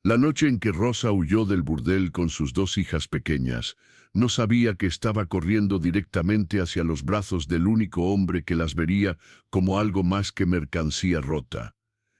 La noche en que Rosa huyó del burdel con sus dos hijas pequeñas, no sabía que estaba corriendo directamente hacia los brazos del único hombre que las vería como algo más que mercancía rota.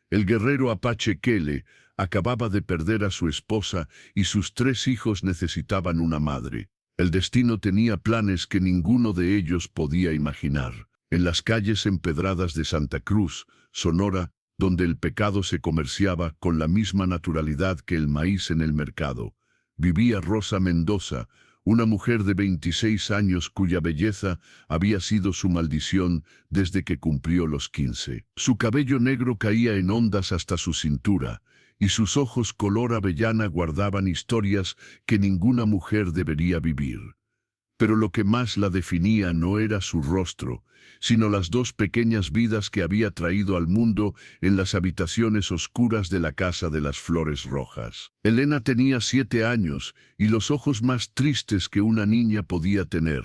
El guerrero apache Kele acababa de perder a su esposa y sus 3 hijos necesitaban una madre. El destino tenía planes que ninguno de ellos podía imaginar. En las calles empedradas de Santa Cruz, Sonora, donde el pecado se comerciaba con la misma naturalidad que el maíz en el mercado, vivía Rosa Mendoza, una mujer de 26 años cuya belleza había sido su maldición desde que cumplió los 15. Su cabello negro caía en ondas hasta su cintura, y sus ojos color avellana guardaban historias que ninguna mujer debería vivir. Pero lo que más la definía no era su rostro, sino las 2 pequeñas vidas que había traído al mundo en las habitaciones oscuras de la Casa de las Flores Rojas. Elena tenía 7 años y los ojos más tristes que una niña podía tener.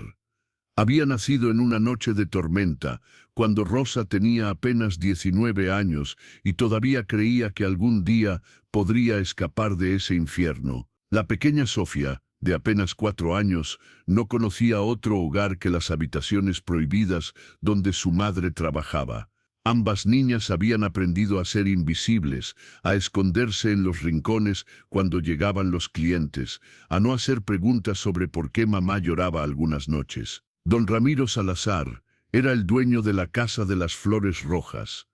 Había nacido en una noche de tormenta, cuando Rosa tenía apenas 19 años y todavía creía que algún día podría escapar de ese infierno. La pequeña Sofía, de apenas 4 años, no conocía otro hogar que las habitaciones prohibidas donde su madre trabajaba. Ambas niñas habían aprendido a ser invisibles, a esconderse en los rincones cuando llegaban los clientes, a no hacer preguntas sobre por qué mamá lloraba algunas noches. Don Ramiro Salazar era el dueño de la Casa de las Flores Rojas.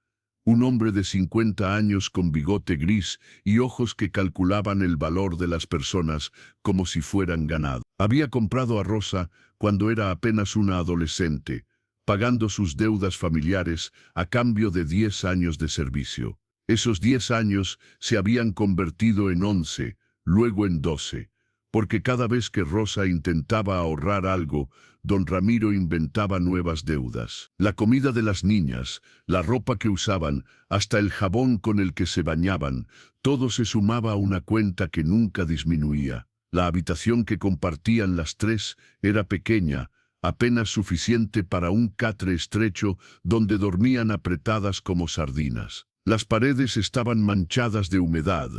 Un hombre de 50 años con bigote gris y ojos que calculaban el valor de las personas como si fueran ganado. Había comprado a Rosa cuando era apenas una adolescente, pagando sus deudas familiares a cambio de 10 años de servicio. Esos 10 años se habían convertido en 11, luego en 12, porque cada vez que Rosa intentaba ahorrar algo, don Ramiro inventaba nuevas deudas. La comida de las niñas, la ropa que usaban, hasta el jabón con el que se bañaban, todo se sumaba a una cuenta que nunca disminuía. La habitación que compartían las 3 era pequeña, apenas suficiente para un catre estrecho donde dormían apretadas como sardinas. Las paredes estaban manchadas de humedad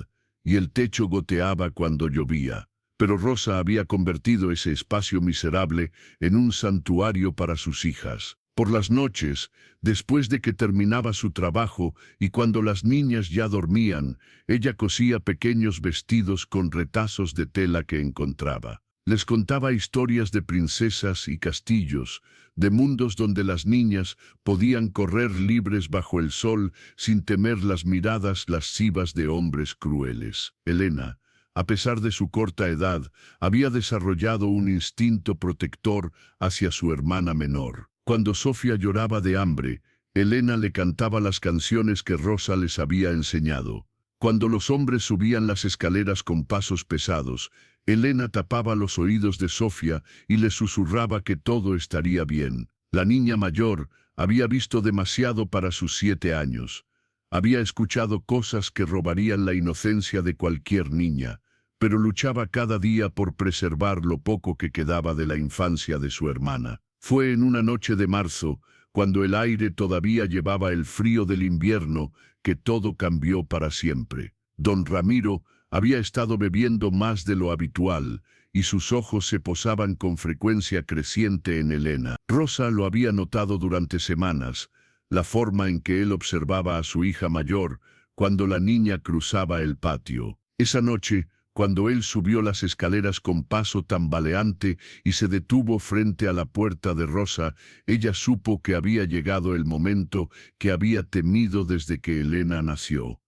y el techo goteaba cuando llovía. Pero Rosa había convertido ese espacio miserable en un santuario para sus hijas. Por las noches, después de que terminaba su trabajo y cuando las niñas ya dormían, ella cosía pequeños vestidos con retazos de tela que encontraba. Les contaba historias de princesas y castillos, de mundos donde las niñas podían correr libres bajo el sol sin temer las miradas lascivas de hombres crueles. Elena, a pesar de su corta edad, había desarrollado un instinto protector hacia su hermana menor. Cuando Sofía lloraba de hambre, Elena le cantaba las canciones que Rosa les había enseñado. Cuando los hombres subían las escaleras con pasos pesados, Elena tapaba los oídos de Sofía y le susurraba que todo estaría bien. La niña mayor había visto demasiado para sus 7 años. Había escuchado cosas que robarían la inocencia de cualquier niña, pero luchaba cada día por preservar lo poco que quedaba de la infancia de su hermana. Fue en una noche de marzo, cuando el aire todavía llevaba el frío del invierno, que todo cambió para siempre. Don Ramiro había estado bebiendo más de lo habitual, y sus ojos se posaban con frecuencia creciente en Elena. Rosa lo había notado durante semanas, la forma en que él observaba a su hija mayor cuando la niña cruzaba el patio. Esa noche, cuando él subió las escaleras con paso tambaleante y se detuvo frente a la puerta de Rosa, ella supo que había llegado el momento que había temido desde que Elena nació.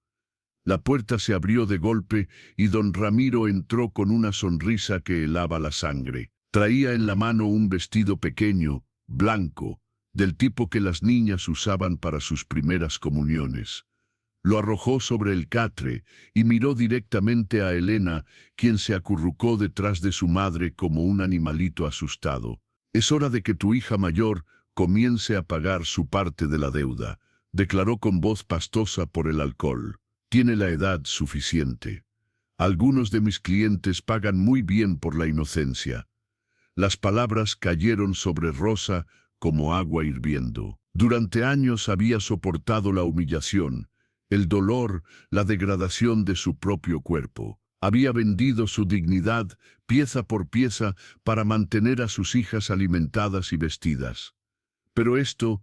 La puerta se abrió de golpe y don Ramiro entró con una sonrisa que helaba la sangre. Traía en la mano un vestido pequeño, blanco, del tipo que las niñas usaban para sus primeras comuniones. Lo arrojó sobre el catre y miró directamente a Elena, quien se acurrucó detrás de su madre como un animalito asustado. «Es hora de que tu hija mayor comience a pagar su parte de la deuda», declaró con voz pastosa por el alcohol. «Tiene la edad suficiente. Algunos de mis clientes pagan muy bien por la inocencia». Las palabras cayeron sobre Rosa como agua hirviendo. Durante años había soportado la humillación. el dolor, la degradación de su propio cuerpo. Había vendido su dignidad, pieza por pieza, para mantener a sus hijas alimentadas y vestidas. Pero esto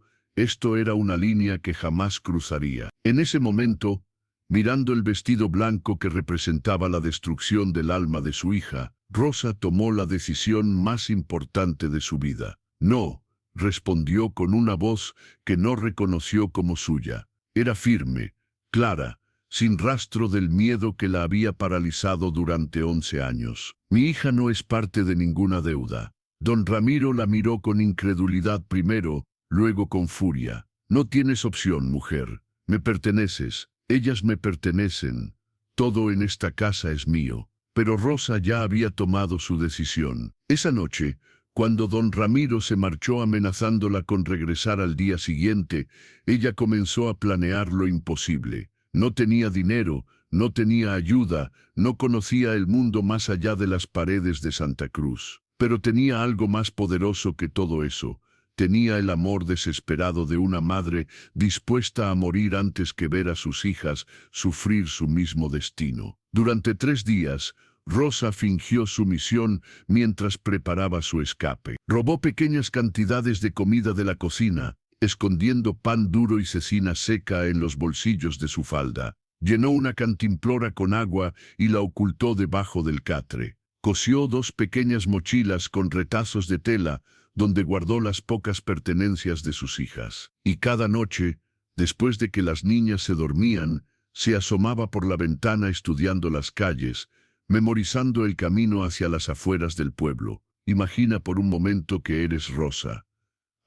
era una línea que jamás cruzaría. En ese momento, mirando el vestido blanco que representaba la destrucción del alma de su hija, Rosa tomó la decisión más importante de su vida. No, respondió con una voz que no reconoció como suya. Era firme, clara, sin rastro del miedo que la había paralizado durante 11 años. Mi hija no es parte de ninguna deuda. Don Ramiro la miró con incredulidad primero, luego con furia. No tienes opción, mujer. Me perteneces. Ellas me pertenecen. Todo en esta casa es mío. Pero Rosa ya había tomado su decisión. Esa noche, cuando don Ramiro se marchó amenazándola con regresar al día siguiente, ella comenzó a planear lo imposible. No tenía dinero, no tenía ayuda, no conocía el mundo más allá de las paredes de Santa Cruz. Pero tenía algo más poderoso que todo eso. Tenía el amor desesperado de una madre dispuesta a morir antes que ver a sus hijas sufrir su mismo destino. Durante 3 días, Rosa fingió sumisión mientras preparaba su escape. Robó pequeñas cantidades de comida de la cocina, escondiendo pan duro y cecina seca en los bolsillos de su falda. Llenó una cantimplora con agua y la ocultó debajo del catre. Cosió 2 pequeñas mochilas con retazos de tela, donde guardó las pocas pertenencias de sus hijas. Y cada noche, después de que las niñas se dormían, se asomaba por la ventana estudiando las calles, memorizando el camino hacia las afueras del pueblo. Imagina por un momento que eres Rosa.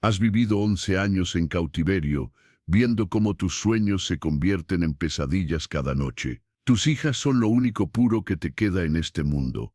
Has vivido 11 años en cautiverio, viendo cómo tus sueños se convierten en pesadillas cada noche. Tus hijas son lo único puro que te queda en este mundo.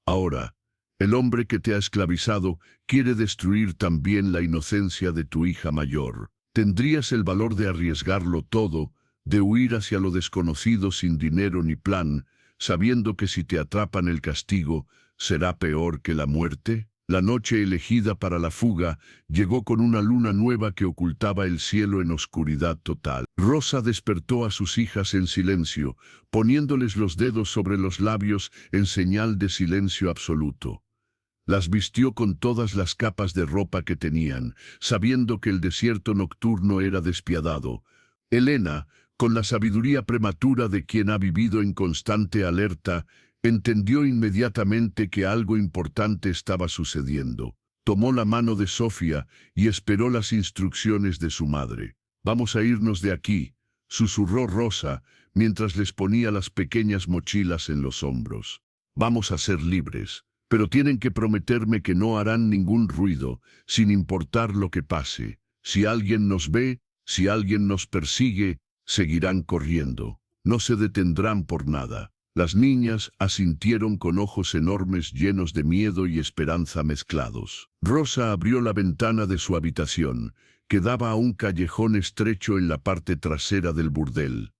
Ahora, el hombre que te ha esclavizado quiere destruir también la inocencia de tu hija mayor. ¿Tendrías el valor de arriesgarlo todo, de huir hacia lo desconocido sin dinero ni plan, sabiendo que si te atrapan el castigo, será peor que la muerte? La noche elegida para la fuga llegó con una luna nueva que ocultaba el cielo en oscuridad total. Rosa despertó a sus hijas en silencio, poniéndoles los dedos sobre los labios en señal de silencio absoluto. Las vistió con todas las capas de ropa que tenían, sabiendo que el desierto nocturno era despiadado. Elena, con la sabiduría prematura de quien ha vivido en constante alerta, entendió inmediatamente que algo importante estaba sucediendo. Tomó la mano de Sofía y esperó las instrucciones de su madre. «Vamos a irnos de aquí», susurró Rosa, mientras les ponía las pequeñas mochilas en los hombros. «Vamos a ser libres, pero tienen que prometerme que no harán ningún ruido, sin importar lo que pase. Si alguien nos ve, si alguien nos persigue, seguirán corriendo. No se detendrán por nada». Las niñas asintieron con ojos enormes llenos de miedo y esperanza mezclados. Rosa abrió la ventana de su habitación, que daba a un callejón estrecho en la parte trasera del burdel.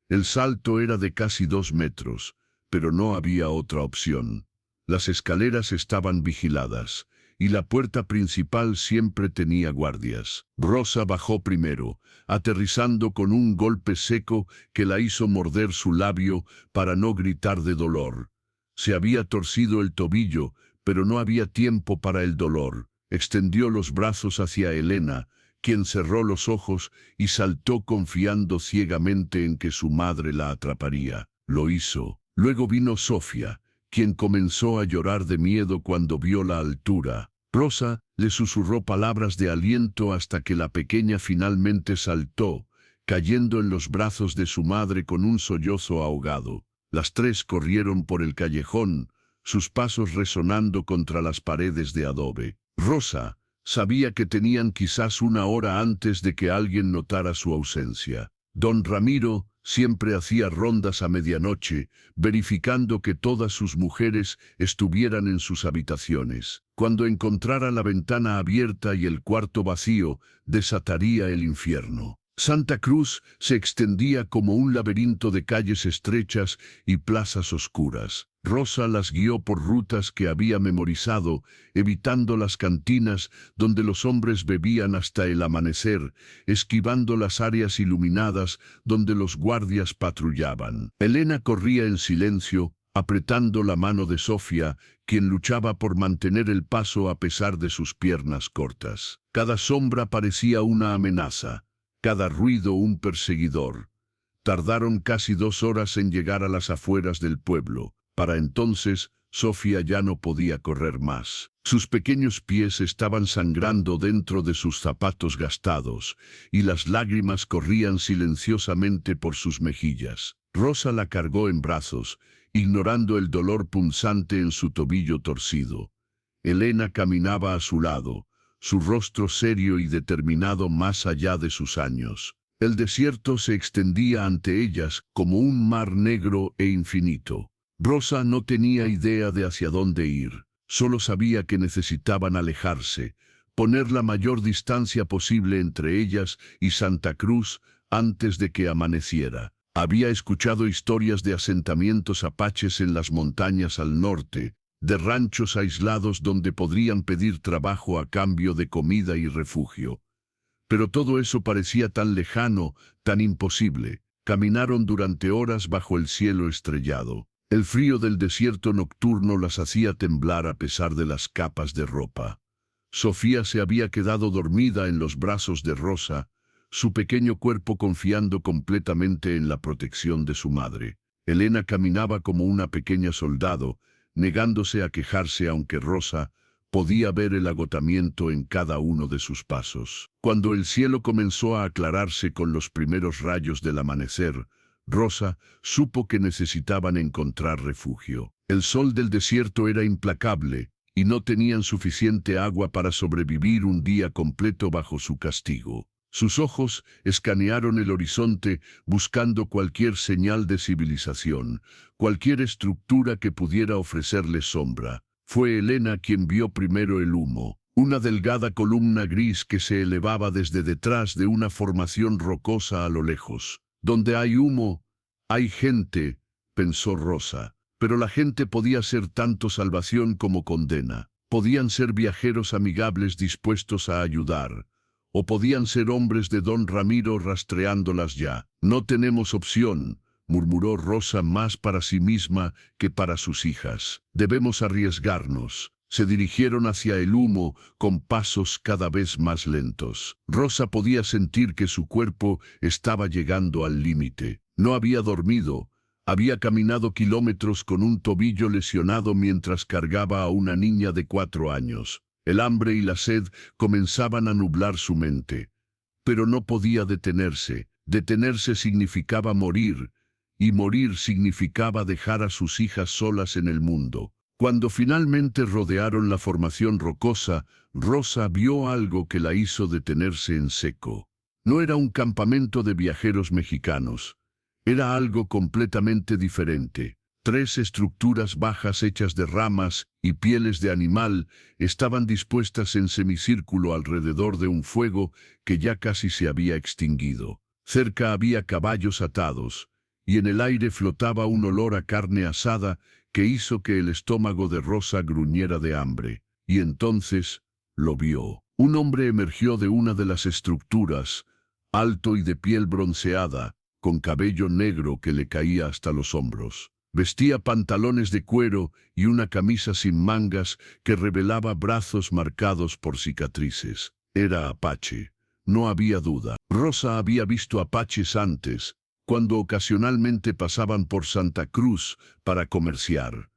El salto era de casi 2 metros, pero no había otra opción. Las escaleras estaban vigiladas, y la puerta principal siempre tenía guardias. Rosa bajó primero, aterrizando con un golpe seco que la hizo morder su labio para no gritar de dolor. Se había torcido el tobillo, pero no había tiempo para el dolor. Extendió los brazos hacia Elena, quien cerró los ojos y saltó confiando ciegamente en que su madre la atraparía. Lo hizo. Luego vino Sofía, quien comenzó a llorar de miedo cuando vio la altura. Rosa le susurró palabras de aliento hasta que la pequeña finalmente saltó, cayendo en los brazos de su madre con un sollozo ahogado. Las 3 corrieron por el callejón, sus pasos resonando contra las paredes de adobe. Rosa sabía que tenían quizás 1 hora antes de que alguien notara su ausencia. Don Ramiro siempre hacía rondas a medianoche, verificando que todas sus mujeres estuvieran en sus habitaciones. Cuando encontrara la ventana abierta y el cuarto vacío, desataría el infierno. Santa Cruz se extendía como un laberinto de calles estrechas y plazas oscuras. Rosa las guió por rutas que había memorizado, evitando las cantinas donde los hombres bebían hasta el amanecer, esquivando las áreas iluminadas donde los guardias patrullaban. Elena corría en silencio, apretando la mano de Sofía, quien luchaba por mantener el paso a pesar de sus piernas cortas. Cada sombra parecía una amenaza, cada ruido un perseguidor. Tardaron casi 2 horas en llegar a las afueras del pueblo. Para entonces, Sofía ya no podía correr más. Sus pequeños pies estaban sangrando dentro de sus zapatos gastados, y las lágrimas corrían silenciosamente por sus mejillas. Rosa la cargó en brazos, ignorando el dolor punzante en su tobillo torcido. Elena caminaba a su lado, su rostro serio y determinado más allá de sus años. El desierto se extendía ante ellas como un mar negro e infinito. Rosa no tenía idea de hacia dónde ir, solo sabía que necesitaban alejarse, poner la mayor distancia posible entre ellas y Santa Cruz antes de que amaneciera. Había escuchado historias de asentamientos apaches en las montañas al norte, de ranchos aislados donde podrían pedir trabajo a cambio de comida y refugio. Pero todo eso parecía tan lejano, tan imposible. Caminaron durante horas bajo el cielo estrellado. El frío del desierto nocturno las hacía temblar a pesar de las capas de ropa. Sofía se había quedado dormida en los brazos de Rosa, su pequeño cuerpo confiando completamente en la protección de su madre. Elena caminaba como una pequeña soldado, negándose a quejarse aunque Rosa podía ver el agotamiento en cada uno de sus pasos. Cuando el cielo comenzó a aclararse con los primeros rayos del amanecer, Rosa supo que necesitaban encontrar refugio. El sol del desierto era implacable y no tenían suficiente agua para sobrevivir un día completo bajo su castigo. Sus ojos escanearon el horizonte buscando cualquier señal de civilización, cualquier estructura que pudiera ofrecerles sombra. Fue Elena quien vio primero el humo, una delgada columna gris que se elevaba desde detrás de una formación rocosa a lo lejos. Donde hay humo, hay gente, pensó Rosa. Pero la gente podía ser tanto salvación como condena. Podían ser viajeros amigables dispuestos a ayudar, o podían ser hombres de don Ramiro rastreándolas ya. No tenemos opción, murmuró Rosa más para sí misma que para sus hijas. Debemos arriesgarnos. Se dirigieron hacia el humo con pasos cada vez más lentos. Rosa podía sentir que su cuerpo estaba llegando al límite. No había dormido. Había caminado kilómetros con un tobillo lesionado mientras cargaba a una niña de 4 años. El hambre y la sed comenzaban a nublar su mente. Pero no podía detenerse. Detenerse significaba morir, y morir significaba dejar a sus hijas solas en el mundo. Cuando finalmente rodearon la formación rocosa, Rosa vio algo que la hizo detenerse en seco. No era un campamento de viajeros mexicanos. Era algo completamente diferente. 3 estructuras bajas hechas de ramas y pieles de animal estaban dispuestas en semicírculo alrededor de un fuego que ya casi se había extinguido. Cerca había caballos atados, y en el aire flotaba un olor a carne asada que hizo que el estómago de Rosa gruñera de hambre. Y entonces lo vio. Un hombre emergió de una de las estructuras, alto y de piel bronceada, con cabello negro que le caía hasta los hombros. Vestía pantalones de cuero y una camisa sin mangas que revelaba brazos marcados por cicatrices. Era apache. No había duda. Rosa había visto apaches antes, cuando ocasionalmente pasaban por Santa Cruz para comerciar.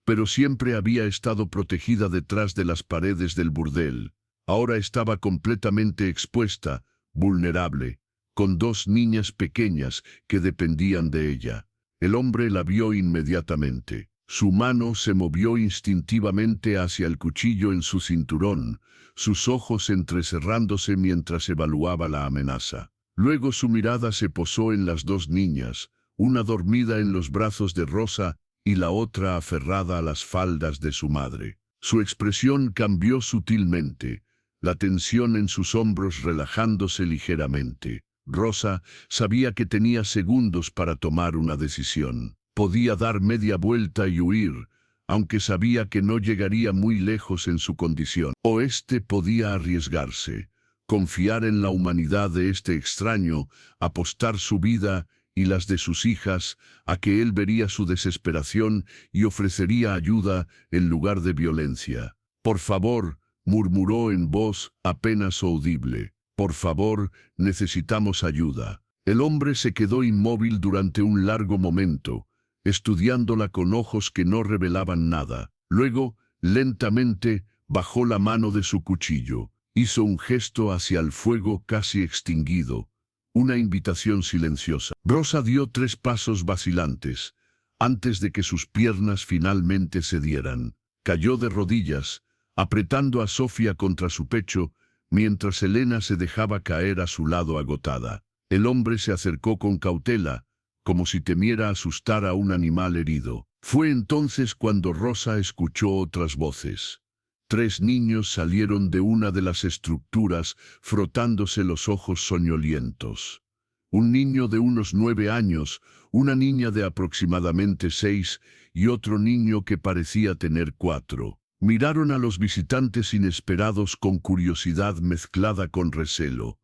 Pero siempre había estado protegida detrás de las paredes del burdel. Ahora estaba completamente expuesta, vulnerable, con 2 niñas pequeñas que dependían de ella. El hombre la vio inmediatamente. Su mano se movió instintivamente hacia el cuchillo en su cinturón, sus ojos entrecerrándose mientras evaluaba la amenaza. Luego su mirada se posó en las 2 niñas, una dormida en los brazos de Rosa y la otra aferrada a las faldas de su madre. Su expresión cambió sutilmente, la tensión en sus hombros relajándose ligeramente. Rosa sabía que tenía segundos para tomar una decisión. Podía dar media vuelta y huir, aunque sabía que no llegaría muy lejos en su condición. O podía arriesgarse, confiar en la humanidad de este extraño, apostar su vida y las de sus hijas a que él vería su desesperación y ofrecería ayuda en lugar de violencia. «Por favor», murmuró en voz apenas audible. «Por favor, necesitamos ayuda». El hombre se quedó inmóvil durante un largo momento, estudiándola con ojos que no revelaban nada. Luego, lentamente, bajó la mano de su cuchillo. Hizo un gesto hacia el fuego casi extinguido, una invitación silenciosa. Rosa dio 3 pasos vacilantes, antes de que sus piernas finalmente cedieran. Cayó de rodillas, apretando a Sofía contra su pecho, mientras Elena se dejaba caer a su lado agotada. El hombre se acercó con cautela, como si temiera asustar a un animal herido. Fue entonces cuando Rosa escuchó otras voces. 3 niños salieron de una de las estructuras, frotándose los ojos soñolientos. Un niño de unos 9 años, una niña de aproximadamente 6 y otro niño que parecía tener 4. Miraron a los visitantes inesperados con curiosidad mezclada con recelo.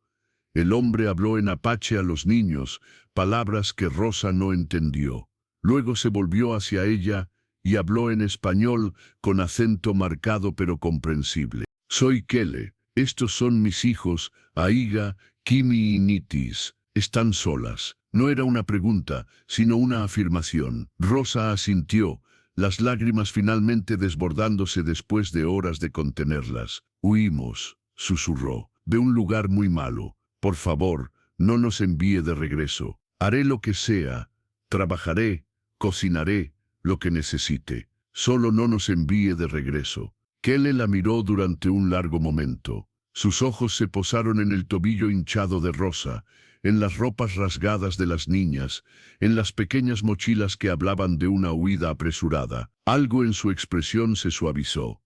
El hombre habló en apache a los niños, palabras que Rosa no entendió. Luego se volvió hacia ella y habló en español con acento marcado pero comprensible. «Soy Kele. Estos son mis hijos, Aiga, Kimi y Nitis. Están solas». No era una pregunta, sino una afirmación. Rosa asintió, las lágrimas finalmente desbordándose después de horas de contenerlas. «Huimos», susurró, «de un lugar muy malo. Por favor, no nos envíe de regreso. Haré lo que sea. Trabajaré, cocinaré, lo que necesite. Solo no nos envíe de regreso». Kele la miró durante un largo momento. Sus ojos se posaron en el tobillo hinchado de Rosa, en las ropas rasgadas de las niñas, en las pequeñas mochilas que hablaban de una huida apresurada. Algo en su expresión se suavizó.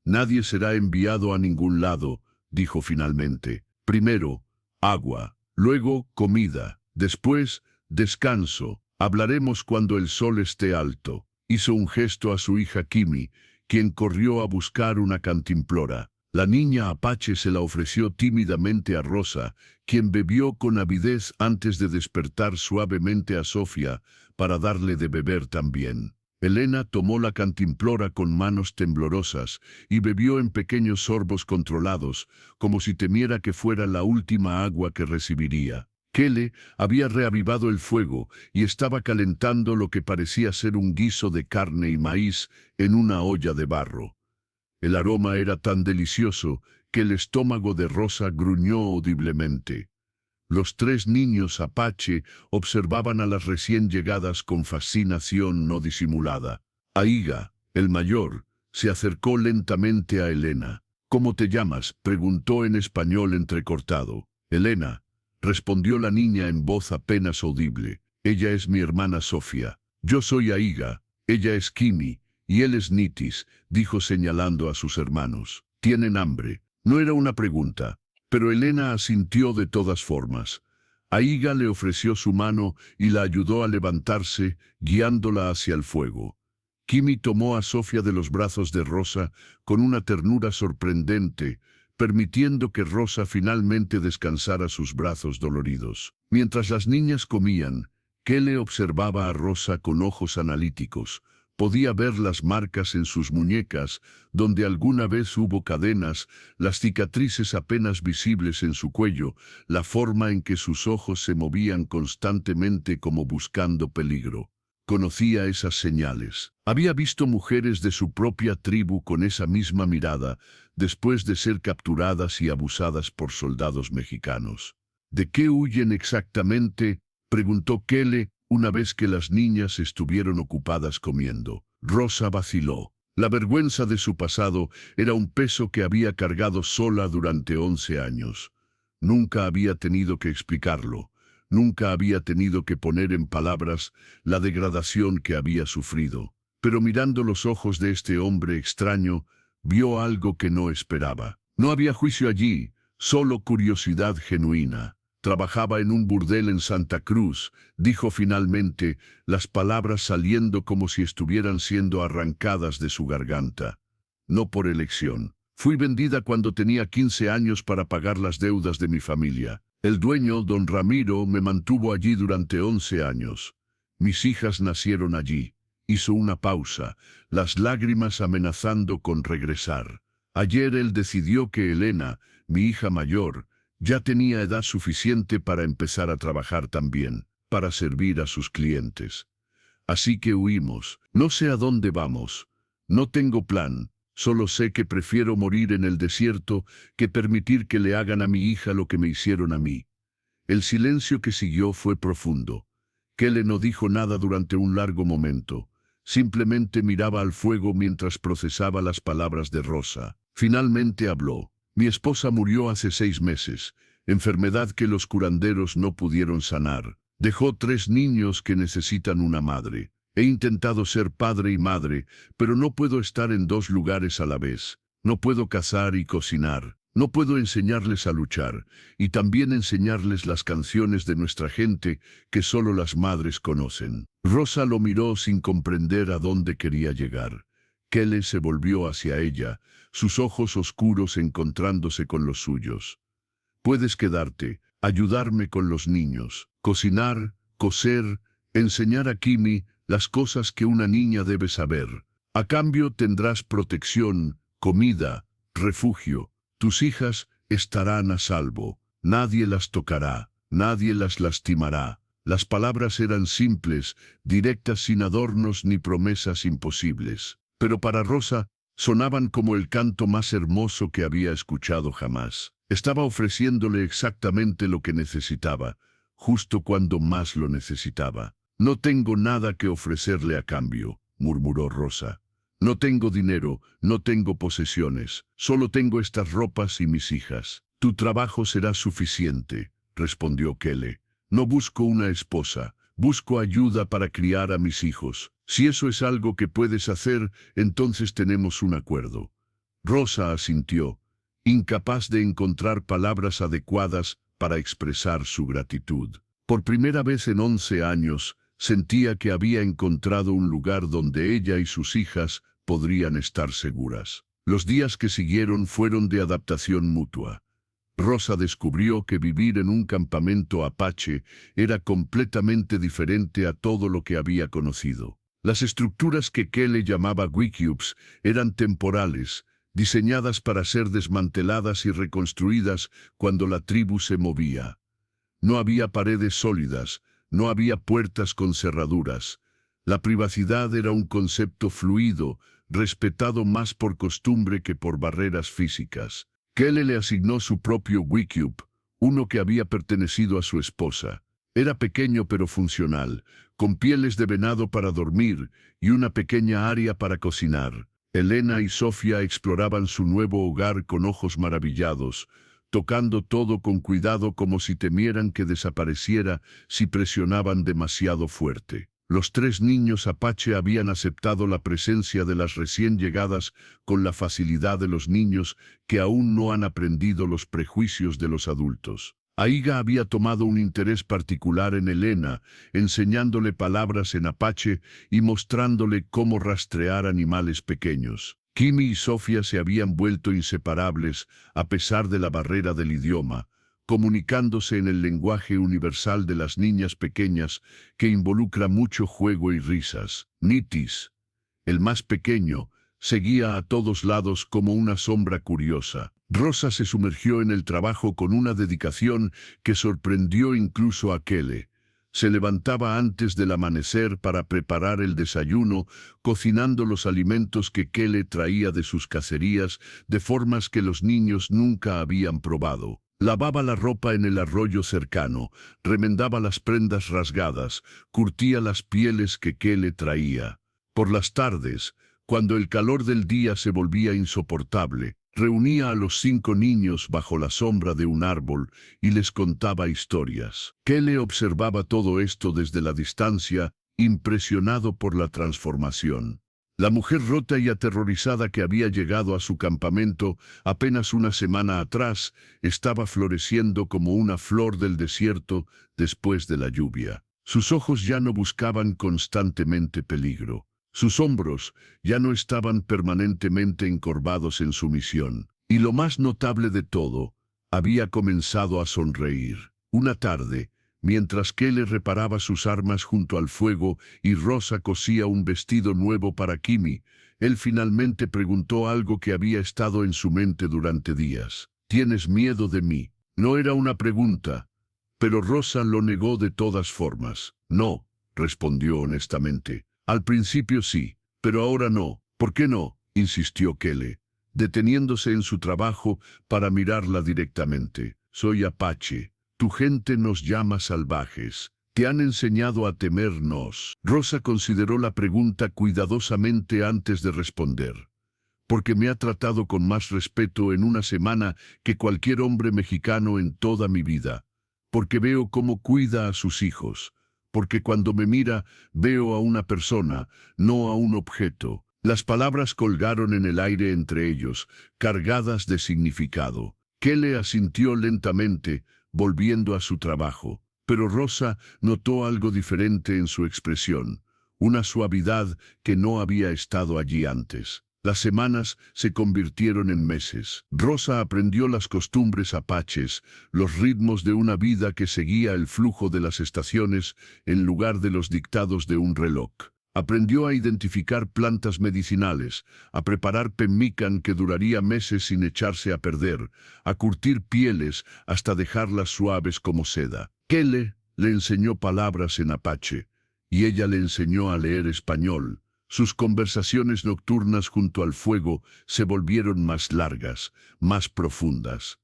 «Nadie será enviado a ningún lado», dijo finalmente. «Primero, agua, luego comida, después descanso. Hablaremos cuando el sol esté alto». Hizo un gesto a su hija Kimi, quien corrió a buscar una cantimplora. La niña apache se la ofreció tímidamente a Rosa, quien bebió con avidez antes de despertar suavemente a Sofía para darle de beber también. Elena tomó la cantimplora con manos temblorosas y bebió en pequeños sorbos controlados, como si temiera que fuera la última agua que recibiría. Kele había reavivado el fuego y estaba calentando lo que parecía ser un guiso de carne y maíz en una olla de barro. El aroma era tan delicioso que el estómago de Rosa gruñó audiblemente. Los 3 niños apache observaban a las recién llegadas con fascinación no disimulada. Aiga, el mayor, se acercó lentamente a Elena. «¿Cómo te llamas?», preguntó en español entrecortado. «Elena», respondió la niña en voz apenas audible. «Ella es mi hermana Sofía. Yo soy Aiga, ella es Kimi, y él es Nitis», dijo señalando a sus hermanos. «¿Tienen hambre?». No era una pregunta, pero Elena asintió de todas formas. Aiga le ofreció su mano y la ayudó a levantarse, guiándola hacia el fuego. Kimi tomó a Sofía de los brazos de Rosa con una ternura sorprendente, permitiendo que Rosa finalmente descansara sus brazos doloridos. Mientras las niñas comían, Kele observaba a Rosa con ojos analíticos. Podía ver las marcas en sus muñecas, donde alguna vez hubo cadenas, las cicatrices apenas visibles en su cuello, la forma en que sus ojos se movían constantemente como buscando peligro. Conocía esas señales. Había visto mujeres de su propia tribu con esa misma mirada, después de ser capturadas y abusadas por soldados mexicanos. «¿De qué huyen exactamente?», preguntó Kele, una vez que las niñas estuvieron ocupadas comiendo. Rosa vaciló. La vergüenza de su pasado era un peso que había cargado sola durante 11 años. Nunca había tenido que explicarlo. Nunca había tenido que poner en palabras la degradación que había sufrido. Pero mirando los ojos de este hombre extraño, vio algo que no esperaba. No había juicio allí, solo curiosidad genuina. Trabajaba en un burdel en Santa Cruz, dijo finalmente, las palabras saliendo como si estuvieran siendo arrancadas de su garganta. No por elección. Fui vendida cuando tenía 15 años para pagar las deudas de mi familia. El dueño, don Ramiro, me mantuvo allí durante 11 años. Mis hijas nacieron allí. Hizo una pausa, las lágrimas amenazando con regresar. Ayer él decidió que Elena, mi hija mayor, ya tenía edad suficiente para empezar a trabajar también, para servir a sus clientes. Así que huimos. No sé a dónde vamos. No tengo plan. Solo sé que prefiero morir en el desierto que permitir que le hagan a mi hija lo que me hicieron a mí. El silencio que siguió fue profundo. Kelly no dijo nada durante un largo momento. Simplemente miraba al fuego mientras procesaba las palabras de Rosa. Finalmente habló. Mi esposa murió hace 6 meses, enfermedad que los curanderos no pudieron sanar. Dejó 3 niños que necesitan una madre. He intentado ser padre y madre, pero no puedo estar en 2 lugares a la vez. No puedo cazar y cocinar. No puedo enseñarles a luchar, y también enseñarles las canciones de nuestra gente que solo las madres conocen. Rosa lo miró sin comprender a dónde quería llegar. Kelly se volvió hacia ella, sus ojos oscuros encontrándose con los suyos. Puedes quedarte, ayudarme con los niños, cocinar, coser, enseñar a Kimi las cosas que una niña debe saber. A cambio tendrás protección, comida, refugio. Tus hijas estarán a salvo. Nadie las tocará, nadie las lastimará. Las palabras eran simples, directas sin adornos ni promesas imposibles. Pero para Rosa, sonaban como el canto más hermoso que había escuchado jamás. Estaba ofreciéndole exactamente lo que necesitaba, justo cuando más lo necesitaba. No tengo nada que ofrecerle a cambio, murmuró Rosa. No tengo dinero, no tengo posesiones, solo tengo estas ropas y mis hijas. Tu trabajo será suficiente, respondió Kelly. No busco una esposa, busco ayuda para criar a mis hijos. Si eso es algo que puedes hacer, entonces tenemos un acuerdo. Rosa asintió, incapaz de encontrar palabras adecuadas para expresar su gratitud. Por primera vez en 11 años, sentía que había encontrado un lugar donde ella y sus hijas podrían estar seguras. Los días que siguieron fueron de adaptación mutua. Rosa descubrió que vivir en un campamento apache era completamente diferente a todo lo que había conocido. Las estructuras que Kelly llamaba wickiups eran temporales, diseñadas para ser desmanteladas y reconstruidas cuando la tribu se movía. No había paredes sólidas, no había puertas con cerraduras. La privacidad era un concepto fluido, respetado más por costumbre que por barreras físicas. Kelly le asignó su propio wickiup, uno que había pertenecido a su esposa. Era pequeño pero funcional, con pieles de venado para dormir y una pequeña área para cocinar. Elena y Sofía exploraban su nuevo hogar con ojos maravillados, tocando todo con cuidado como si temieran que desapareciera si presionaban demasiado fuerte. Los 3 niños apache habían aceptado la presencia de las recién llegadas con la facilidad de los niños que aún no han aprendido los prejuicios de los adultos. Aiga había tomado un interés particular en Elena, enseñándole palabras en apache y mostrándole cómo rastrear animales pequeños. Kimi y Sofía se habían vuelto inseparables a pesar de la barrera del idioma, comunicándose en el lenguaje universal de las niñas pequeñas que involucra mucho juego y risas. Nitis, el más pequeño, seguía a todos lados como una sombra curiosa. Rosa se sumergió en el trabajo con una dedicación que sorprendió incluso a Kelly. Se levantaba antes del amanecer para preparar el desayuno, cocinando los alimentos que Kelly traía de sus cacerías de formas que los niños nunca habían probado. Lavaba la ropa en el arroyo cercano, remendaba las prendas rasgadas, curtía las pieles que Kelly traía. Por las tardes, cuando el calor del día se volvía insoportable, reunía a los 5 niños bajo la sombra de un árbol y les contaba historias. Kelly observaba todo esto desde la distancia, impresionado por la transformación. La mujer rota y aterrorizada que había llegado a su campamento apenas una semana atrás estaba floreciendo como una flor del desierto después de la lluvia. Sus ojos ya no buscaban constantemente peligro. Sus hombros ya no estaban permanentemente encorvados en sumisión. Y lo más notable de todo, había comenzado a sonreír. Una tarde, mientras Kele reparaba sus armas junto al fuego y Rosa cosía un vestido nuevo para Kimi, él finalmente preguntó algo que había estado en su mente durante días. ¿Tienes miedo de mí? No era una pregunta, pero Rosa lo negó de todas formas. No, respondió honestamente. Al principio sí, pero ahora no. ¿Por qué no?, insistió Kele, deteniéndose en su trabajo para mirarla directamente. Soy apache. Tu gente nos llama salvajes. Te han enseñado a temernos. Rosa consideró la pregunta cuidadosamente antes de responder. Porque me ha tratado con más respeto en una semana que cualquier hombre mexicano en toda mi vida. Porque veo cómo cuida a sus hijos. Porque cuando me mira, veo a una persona, no a un objeto. Las palabras colgaron en el aire entre ellos, cargadas de significado. Kele asintió lentamente, volviendo a su trabajo. Pero Rosa notó algo diferente en su expresión, una suavidad que no había estado allí antes. Las semanas se convirtieron en meses. Rosa aprendió las costumbres apaches, los ritmos de una vida que seguía el flujo de las estaciones en lugar de los dictados de un reloj. Aprendió a identificar plantas medicinales, a preparar pemmican que duraría meses sin echarse a perder, a curtir pieles hasta dejarlas suaves como seda. Kele le enseñó palabras en apache, y ella le enseñó a leer español. Sus conversaciones nocturnas junto al fuego se volvieron más largas, más profundas.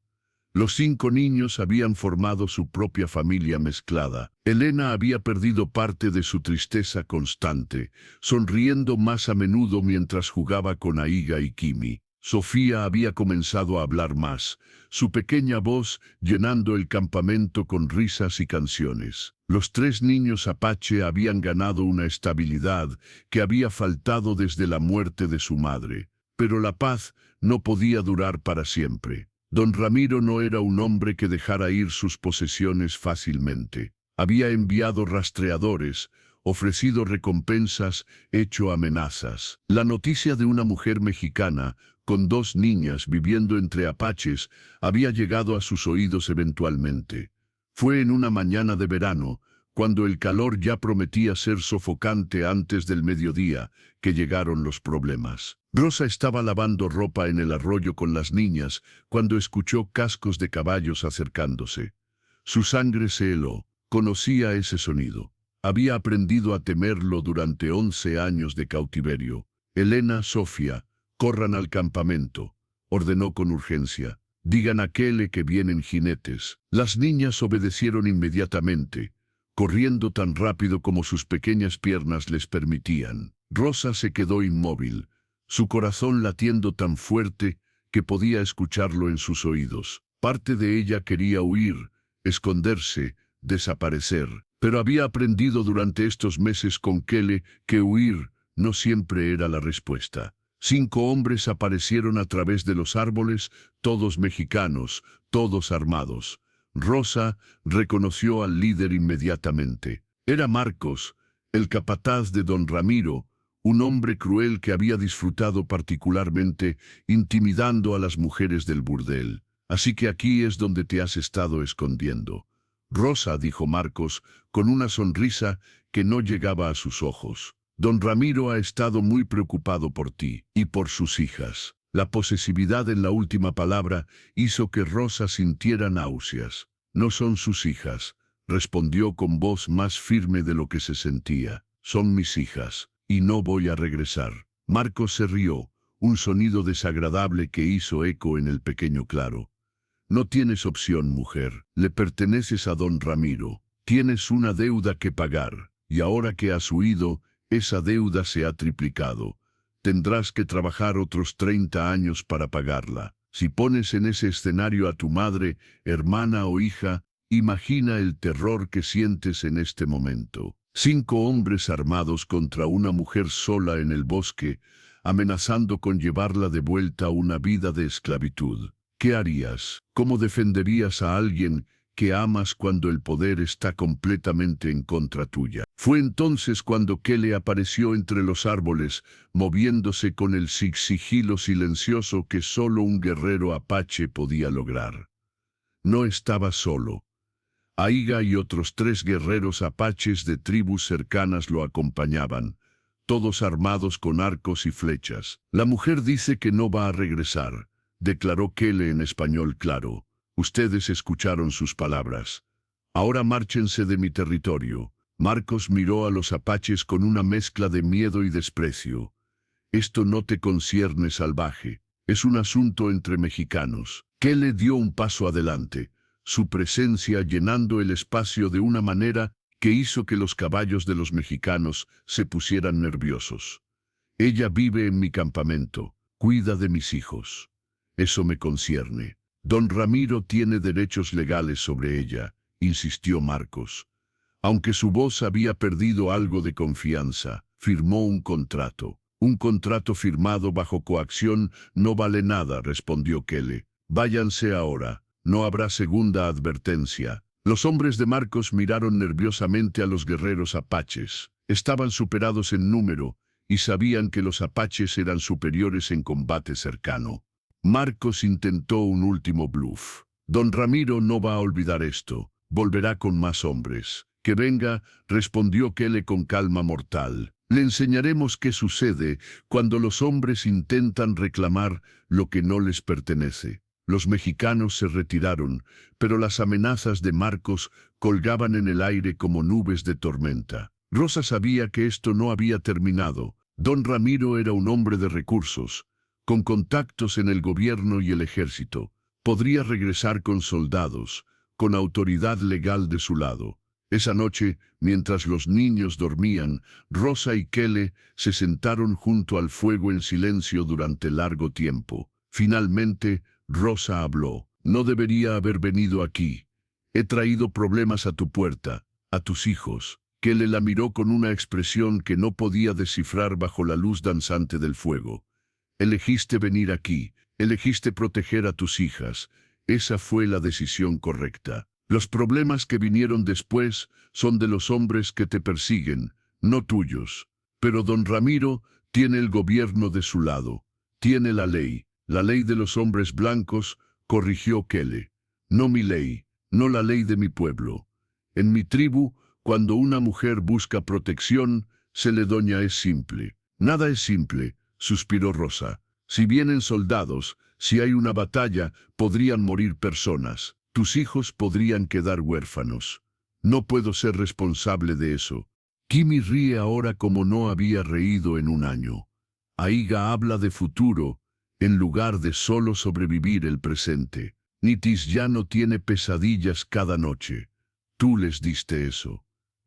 Los 5 niños habían formado su propia familia mezclada. Elena había perdido parte de su tristeza constante, sonriendo más a menudo mientras jugaba con Aiga y Kimi. Sofía había comenzado a hablar más, su pequeña voz llenando el campamento con risas y canciones. Los 3 niños apache habían ganado una estabilidad que había faltado desde la muerte de su madre. Pero la paz no podía durar para siempre. Don Ramiro no era un hombre que dejara ir sus posesiones fácilmente. Había enviado rastreadores, ofrecido recompensas, hecho amenazas. La noticia de una mujer mexicana, con 2 niñas viviendo entre apaches, había llegado a sus oídos eventualmente. Fue en una mañana de verano, cuando el calor ya prometía ser sofocante antes del mediodía, que llegaron los problemas. Rosa estaba lavando ropa en el arroyo con las niñas cuando escuchó cascos de caballos acercándose. Su sangre se heló. Conocía ese sonido. Había aprendido a temerlo durante 11 años de cautiverio. Elena, Sofía, corran al campamento, ordenó con urgencia. Digan a Kele que vienen jinetes. Las niñas obedecieron inmediatamente, corriendo tan rápido como sus pequeñas piernas les permitían. Rosa se quedó inmóvil, su corazón latiendo tan fuerte que podía escucharlo en sus oídos. Parte de ella quería huir, esconderse, desaparecer, pero había aprendido durante estos meses con Kele que huir no siempre era la respuesta. 5 hombres aparecieron a través de los árboles, todos mexicanos, todos armados. Rosa reconoció al líder inmediatamente. Era Marcos, el capataz de don Ramiro, un hombre cruel que había disfrutado particularmente intimidando a las mujeres del burdel. Así que aquí es donde te has estado escondiendo. Rosa, dijo Marcos, con una sonrisa que no llegaba a sus ojos. Don Ramiro ha estado muy preocupado por ti y por sus hijas. La posesividad en la última palabra hizo que Rosa sintiera náuseas. No son sus hijas, respondió con voz más firme de lo que se sentía. Son mis hijas, y no voy a regresar. Marcos se rió, un sonido desagradable que hizo eco en el pequeño claro. No tienes opción, mujer. Le perteneces a don Ramiro. Tienes una deuda que pagar, y ahora que has huido, esa deuda se ha triplicado. Tendrás que trabajar otros 30 años para pagarla. Si pones en ese escenario a tu madre, hermana o hija, imagina el terror que sientes en este momento. 5 hombres armados contra una mujer sola en el bosque, amenazando con llevarla de vuelta a una vida de esclavitud. ¿Qué harías? ¿Cómo defenderías a alguien que amas cuando el poder está completamente en contra tuya? Fue entonces cuando Kelly apareció entre los árboles, moviéndose con el sigilo silencioso que solo un guerrero apache podía lograr. No estaba solo. Aiga y otros 3 guerreros apaches de tribus cercanas lo acompañaban, todos armados con arcos y flechas. La mujer dice que no va a regresar, declaró Kelly en español claro. Ustedes escucharon sus palabras. Ahora márchense de mi territorio. Marcos miró a los apaches con una mezcla de miedo y desprecio. Esto no te concierne, salvaje. Es un asunto entre mexicanos. Kelly dio un paso adelante, su presencia llenando el espacio de una manera que hizo que los caballos de los mexicanos se pusieran nerviosos. Ella vive en mi campamento, cuida de mis hijos. Eso me concierne. Don Ramiro tiene derechos legales sobre ella, insistió Marcos. Aunque su voz había perdido algo de confianza, firmó un contrato. Un contrato firmado bajo coacción no vale nada, respondió Kelly. Váyanse ahora, no habrá segunda advertencia. Los hombres de Marcos miraron nerviosamente a los guerreros apaches. Estaban superados en número y sabían que los apaches eran superiores en combate cercano. Marcos intentó un último bluff. Don Ramiro no va a olvidar esto. Volverá con más hombres. Que venga, respondió Kelly con calma mortal. Le enseñaremos qué sucede cuando los hombres intentan reclamar lo que no les pertenece. Los mexicanos se retiraron, pero las amenazas de Marcos colgaban en el aire como nubes de tormenta. Rosa sabía que esto no había terminado. Don Ramiro era un hombre de recursos, con contactos en el gobierno y el ejército. Podría regresar con soldados, con autoridad legal de su lado. Esa noche, mientras los niños dormían, Rosa y Kelly se sentaron junto al fuego en silencio durante largo tiempo. Finalmente, Rosa habló. No debería haber venido aquí. He traído problemas a tu puerta, a tus hijos. Kelly la miró con una expresión que no podía descifrar bajo la luz danzante del fuego. Elegiste venir aquí, elegiste proteger a tus hijas. Esa fue la decisión correcta. Los problemas que vinieron después son de los hombres que te persiguen, no tuyos. Pero don Ramiro tiene el gobierno de su lado. Tiene la ley de los hombres blancos, corrigió Kelly. No mi ley, no la ley de mi pueblo. En mi tribu, cuando una mujer busca protección, se le doña es simple. Nada es simple, suspiró Rosa. Si vienen soldados, si hay una batalla, podrían morir personas. Tus hijos podrían quedar huérfanos. No puedo ser responsable de eso. Kimi ríe ahora como no había reído en un año. Aiga habla de futuro, en lugar de solo sobrevivir el presente. Nitis ya no tiene pesadillas cada noche. Tú les diste eso.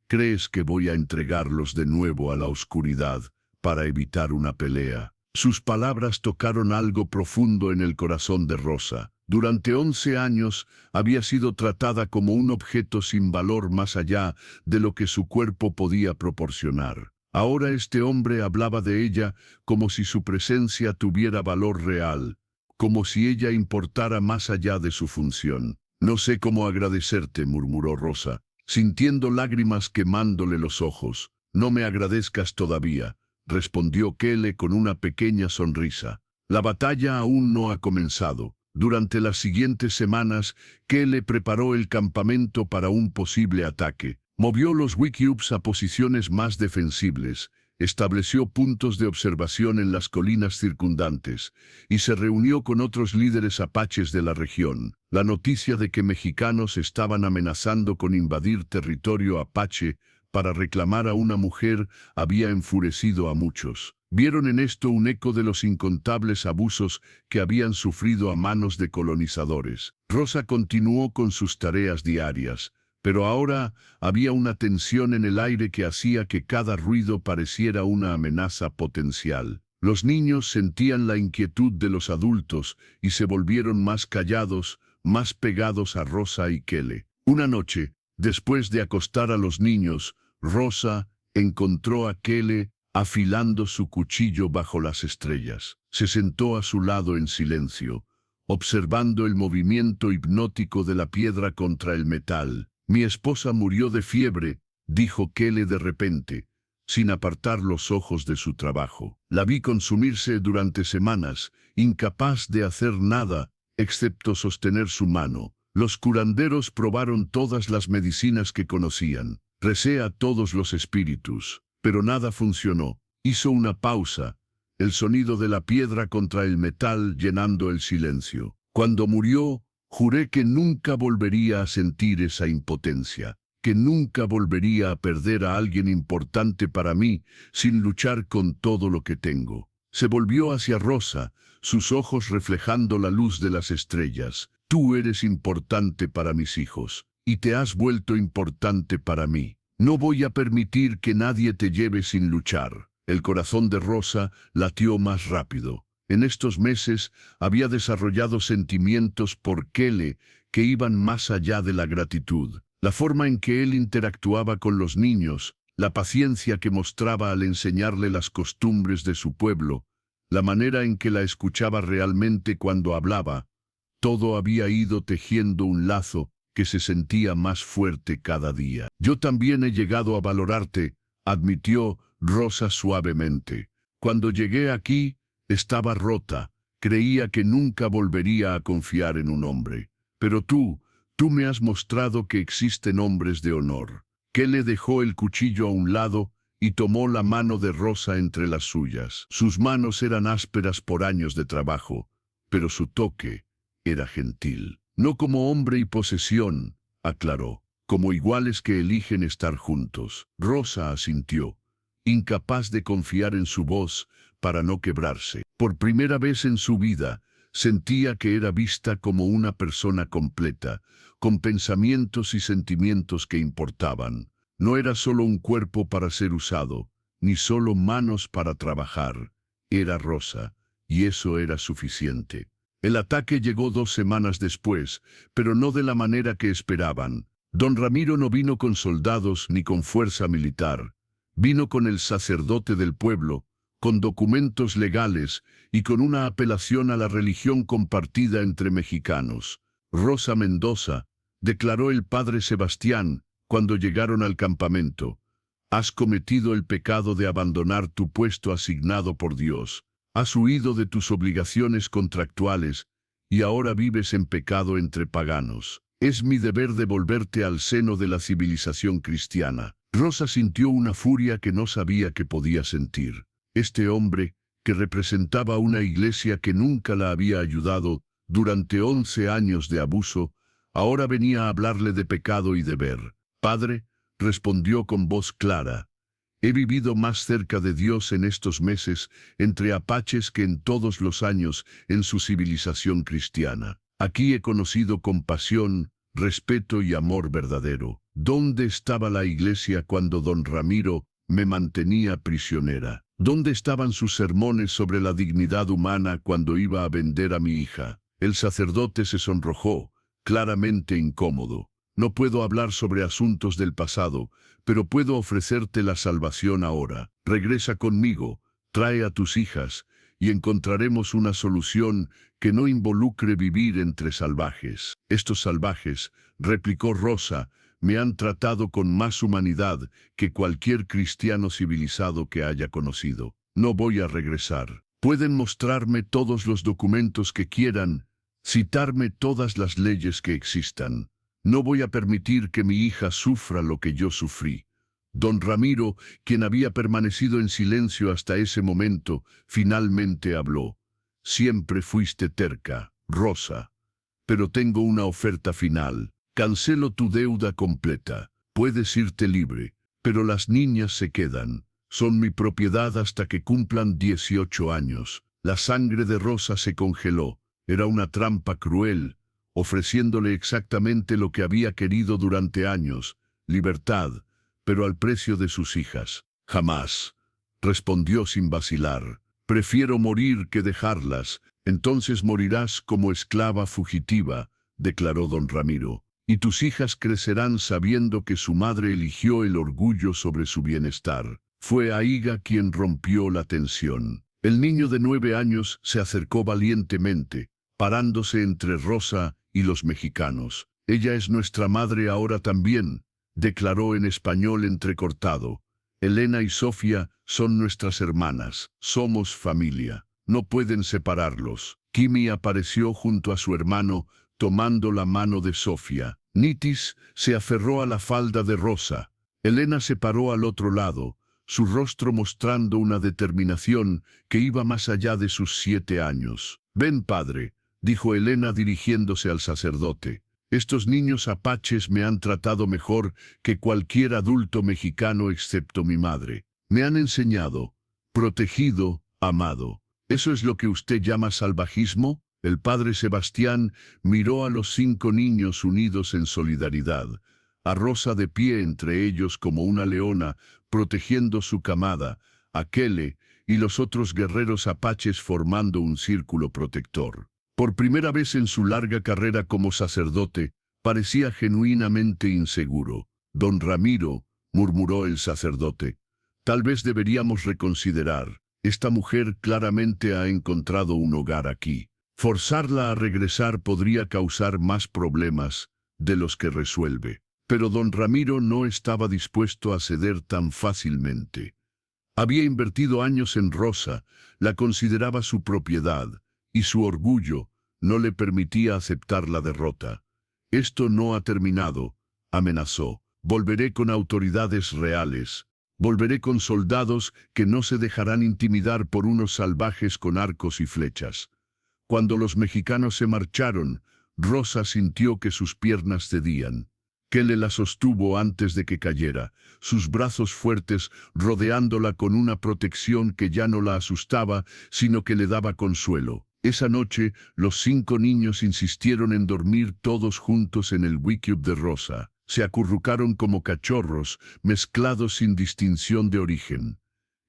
¿Crees que voy a entregarlos de nuevo a la oscuridad para evitar una pelea? Sus palabras tocaron algo profundo en el corazón de Rosa. Durante 11 años había sido tratada como un objeto sin valor más allá de lo que su cuerpo podía proporcionar. Ahora este hombre hablaba de ella como si su presencia tuviera valor real, como si ella importara más allá de su función. No sé cómo agradecerte, murmuró Rosa, sintiendo lágrimas quemándole los ojos. No me agradezcas todavía, respondió Kelly con una pequeña sonrisa. La batalla aún no ha comenzado. Durante las siguientes semanas, Kelly preparó el campamento para un posible ataque. Movió los Wickiups a posiciones más defensibles, estableció puntos de observación en las colinas circundantes y se reunió con otros líderes apaches de la región. La noticia de que mexicanos estaban amenazando con invadir territorio apache para reclamar a una mujer había enfurecido a muchos. Vieron en esto un eco de los incontables abusos que habían sufrido a manos de colonizadores. Rosa continuó con sus tareas diarias, pero ahora había una tensión en el aire que hacía que cada ruido pareciera una amenaza potencial. Los niños sentían la inquietud de los adultos y se volvieron más callados, más pegados a Rosa y Kelly. Una noche, después de acostar a los niños, Rosa encontró a Kele afilando su cuchillo bajo las estrellas. Se sentó a su lado en silencio, observando el movimiento hipnótico de la piedra contra el metal. «Mi esposa murió de fiebre», dijo Kele de repente, sin apartar los ojos de su trabajo. «La vi consumirse durante semanas, incapaz de hacer nada, excepto sostener su mano. Los curanderos probaron todas las medicinas que conocían. Recé a todos los espíritus, pero nada funcionó». Hizo una pausa, el sonido de la piedra contra el metal llenando el silencio. «Cuando murió, juré que nunca volvería a sentir esa impotencia, que nunca volvería a perder a alguien importante para mí sin luchar con todo lo que tengo». Se volvió hacia Rosa, sus ojos reflejando la luz de las estrellas. «Tú eres importante para mis hijos, y te has vuelto importante para mí. No voy a permitir que nadie te lleve sin luchar». El corazón de Rosa latió más rápido. En estos meses había desarrollado sentimientos por Kele que iban más allá de la gratitud. La forma en que él interactuaba con los niños, la paciencia que mostraba al enseñarle las costumbres de su pueblo, la manera en que la escuchaba realmente cuando hablaba, todo había ido tejiendo un lazo que se sentía más fuerte cada día. «Yo también he llegado a valorarte», admitió Rosa suavemente. «Cuando llegué aquí, estaba rota, creía que nunca volvería a confiar en un hombre. Pero tú me has mostrado que existen hombres de honor». Kele dejó el cuchillo a un lado y tomó la mano de Rosa entre las suyas. Sus manos eran ásperas por años de trabajo, pero su toque era gentil. «No como hombre y posesión», aclaró, «como iguales que eligen estar juntos». Rosa asintió, incapaz de confiar en su voz para no quebrarse. Por primera vez en su vida, sentía que era vista como una persona completa, con pensamientos y sentimientos que importaban. No era solo un cuerpo para ser usado, ni solo manos para trabajar. Era Rosa, y eso era suficiente. El ataque llegó 2 semanas después, pero no de la manera que esperaban. Don Ramiro no vino con soldados ni con fuerza militar. Vino con el sacerdote del pueblo, con documentos legales y con una apelación a la religión compartida entre mexicanos. «Rosa Mendoza», declaró el padre Sebastián cuando llegaron al campamento, «has cometido el pecado de abandonar tu puesto asignado por Dios. Has huido de tus obligaciones contractuales y ahora vives en pecado entre paganos. Es mi deber devolverte al seno de la civilización cristiana». Rosa sintió una furia que no sabía que podía sentir. Este hombre, que representaba una iglesia que nunca la había ayudado durante 11 años de abuso, ahora venía a hablarle de pecado y deber. «Padre», respondió con voz clara, «he vivido más cerca de Dios en estos meses entre apaches que en todos los años en su civilización cristiana. Aquí he conocido compasión, respeto y amor verdadero. ¿Dónde estaba la iglesia cuando don Ramiro me mantenía prisionera? ¿Dónde estaban sus sermones sobre la dignidad humana cuando iba a vender a mi hija?» El sacerdote se sonrojó, claramente incómodo. «No puedo hablar sobre asuntos del pasado, pero puedo ofrecerte la salvación ahora. Regresa conmigo, trae a tus hijas, y encontraremos una solución que no involucre vivir entre salvajes». «Estos salvajes», replicó Rosa, «me han tratado con más humanidad que cualquier cristiano civilizado que haya conocido. No voy a regresar. Pueden mostrarme todos los documentos que quieran, citarme todas las leyes que existan. No voy a permitir que mi hija sufra lo que yo sufrí». Don Ramiro, quien había permanecido en silencio hasta ese momento, finalmente habló. «Siempre fuiste terca, Rosa. Pero tengo una oferta final. Cancelo tu deuda completa. Puedes irte libre, pero las niñas se quedan. Son mi propiedad hasta que cumplan 18 años». La sangre de Rosa se congeló. Era una trampa cruel, ofreciéndole exactamente lo que había querido durante años, libertad, pero al precio de sus hijas. «Jamás», respondió sin vacilar. «Prefiero morir que dejarlas». «Entonces morirás como esclava fugitiva», declaró don Ramiro. y tus hijas crecerán sabiendo que su madre eligió el orgullo sobre su bienestar. Fue Aiga quien rompió la tensión. El niño de 9 años se acercó valientemente, parándose entre Rosa y los mexicanos. Ella es nuestra madre ahora también, declaró en español entrecortado. Elena y Sofía son nuestras hermanas. Somos familia. No pueden separarlos. Kimi apareció junto a su hermano, tomando la mano de Sofía. Nitis se aferró a la falda de Rosa. Elena se paró al otro lado, su rostro mostrando una determinación que iba más allá de sus 7 años. «Ven, padre», dijo Elena dirigiéndose al sacerdote. «Estos niños apaches me han tratado mejor que cualquier adulto mexicano excepto mi madre. Me han enseñado, protegido, amado. ¿Eso es lo que usted llama salvajismo?» El padre Sebastián miró a los 5 niños unidos en solidaridad, a Rosa de pie entre ellos como una leona, protegiendo su camada, a Kele y los otros guerreros apaches formando un círculo protector. Por primera vez en su larga carrera como sacerdote, parecía genuinamente inseguro. «Don Ramiro», murmuró el sacerdote, «tal vez deberíamos reconsiderar. Esta mujer claramente ha encontrado un hogar aquí. Forzarla a regresar podría causar más problemas de los que resuelve». Pero don Ramiro no estaba dispuesto a ceder tan fácilmente. Había invertido años en Rosa, la consideraba su propiedad, y su orgullo no le permitía aceptar la derrota. «Esto no ha terminado», amenazó. «Volveré con autoridades reales. Volveré con soldados que no se dejarán intimidar por unos salvajes con arcos y flechas». Cuando los mexicanos se marcharon, Rosa sintió que sus piernas cedían. Kele la sostuvo antes de que cayera, sus brazos fuertes rodeándola con una protección que ya no la asustaba, sino que le daba consuelo. Esa noche, los 5 niños insistieron en dormir todos juntos en el wickiup de Rosa. Se acurrucaron como cachorros, mezclados sin distinción de origen.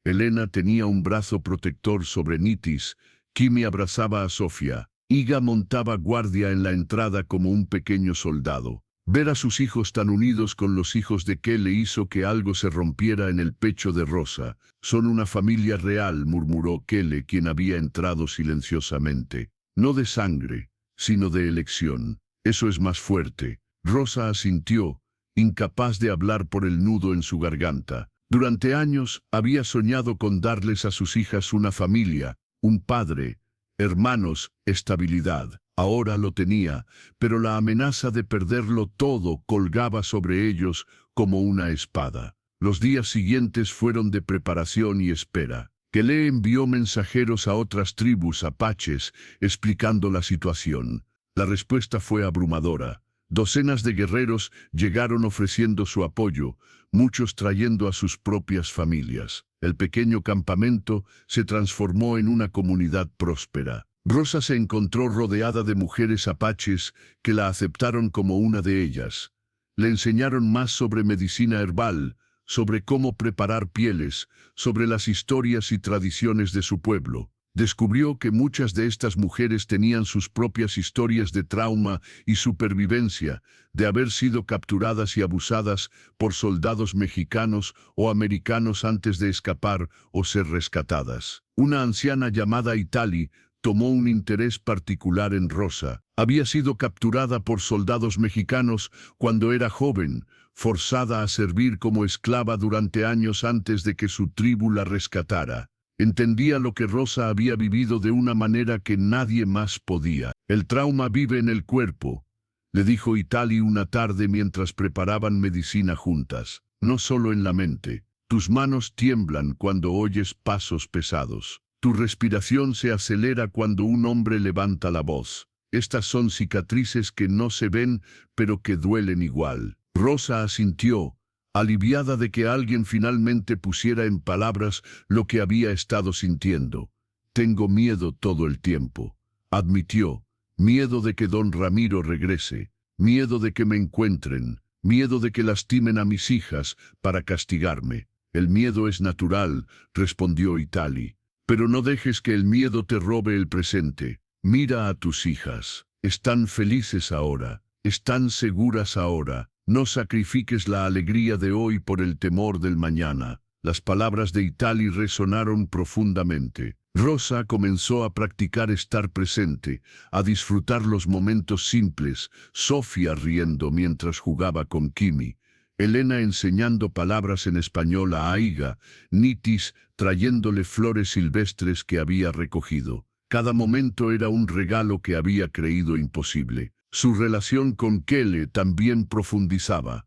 Elena tenía un brazo protector sobre Nitis, Kimi abrazaba a Sofía, Iga montaba guardia en la entrada como un pequeño soldado. Ver a sus hijos tan unidos con los hijos de Kele hizo que algo se rompiera en el pecho de Rosa. «Son una familia real», murmuró Kele, quien había entrado silenciosamente. «No de sangre, sino de elección. Eso es más fuerte». Rosa asintió, incapaz de hablar por el nudo en su garganta. Durante años había soñado con darles a sus hijas una familia, un padre, hermanos, estabilidad. Ahora lo tenía, pero la amenaza de perderlo todo colgaba sobre ellos como una espada. Los días siguientes fueron de preparación y espera. Kele envió mensajeros a otras tribus apaches explicando la situación. La respuesta fue abrumadora. Docenas de guerreros llegaron ofreciendo su apoyo, muchos trayendo a sus propias familias. El pequeño campamento se transformó en una comunidad próspera. Rosa se encontró rodeada de mujeres apaches que la aceptaron como una de ellas. Le enseñaron más sobre medicina herbal, sobre cómo preparar pieles, sobre las historias y tradiciones de su pueblo. Descubrió que muchas de estas mujeres tenían sus propias historias de trauma y supervivencia, de haber sido capturadas y abusadas por soldados mexicanos o americanos antes de escapar o ser rescatadas. Una anciana llamada Itali tomó un interés particular en Rosa. Había sido capturada por soldados mexicanos cuando era joven, forzada a servir como esclava durante años antes de que su tribu la rescatara. Entendía lo que Rosa había vivido de una manera que nadie más podía. «El trauma vive en el cuerpo», le dijo Itali una tarde mientras preparaban medicina juntas. «No solo en la mente. Tus manos tiemblan cuando oyes pasos pesados. Tu respiración se acelera cuando un hombre levanta la voz. Estas son cicatrices que no se ven, pero que duelen igual». Rosa asintió, aliviada de que alguien finalmente pusiera en palabras lo que había estado sintiendo. «Tengo miedo todo el tiempo», admitió. «Miedo de que don Ramiro regrese, miedo de que me encuentren, miedo de que lastimen a mis hijas para castigarme». «El miedo es natural», respondió Itali. «Pero no dejes que el miedo te robe el presente. Mira a tus hijas. Están felices ahora. están seguras ahora. No sacrifiques la alegría de hoy por el temor del mañana. Las palabras de Italy resonaron profundamente. Rosa comenzó a practicar estar presente, a disfrutar los momentos simples, Sofía riendo mientras jugaba con Kimi, Elena enseñando palabras en español a Aiga, Nitis trayéndole flores silvestres que había recogido. Cada momento era un regalo que había creído imposible. Su relación con Kele también profundizaba.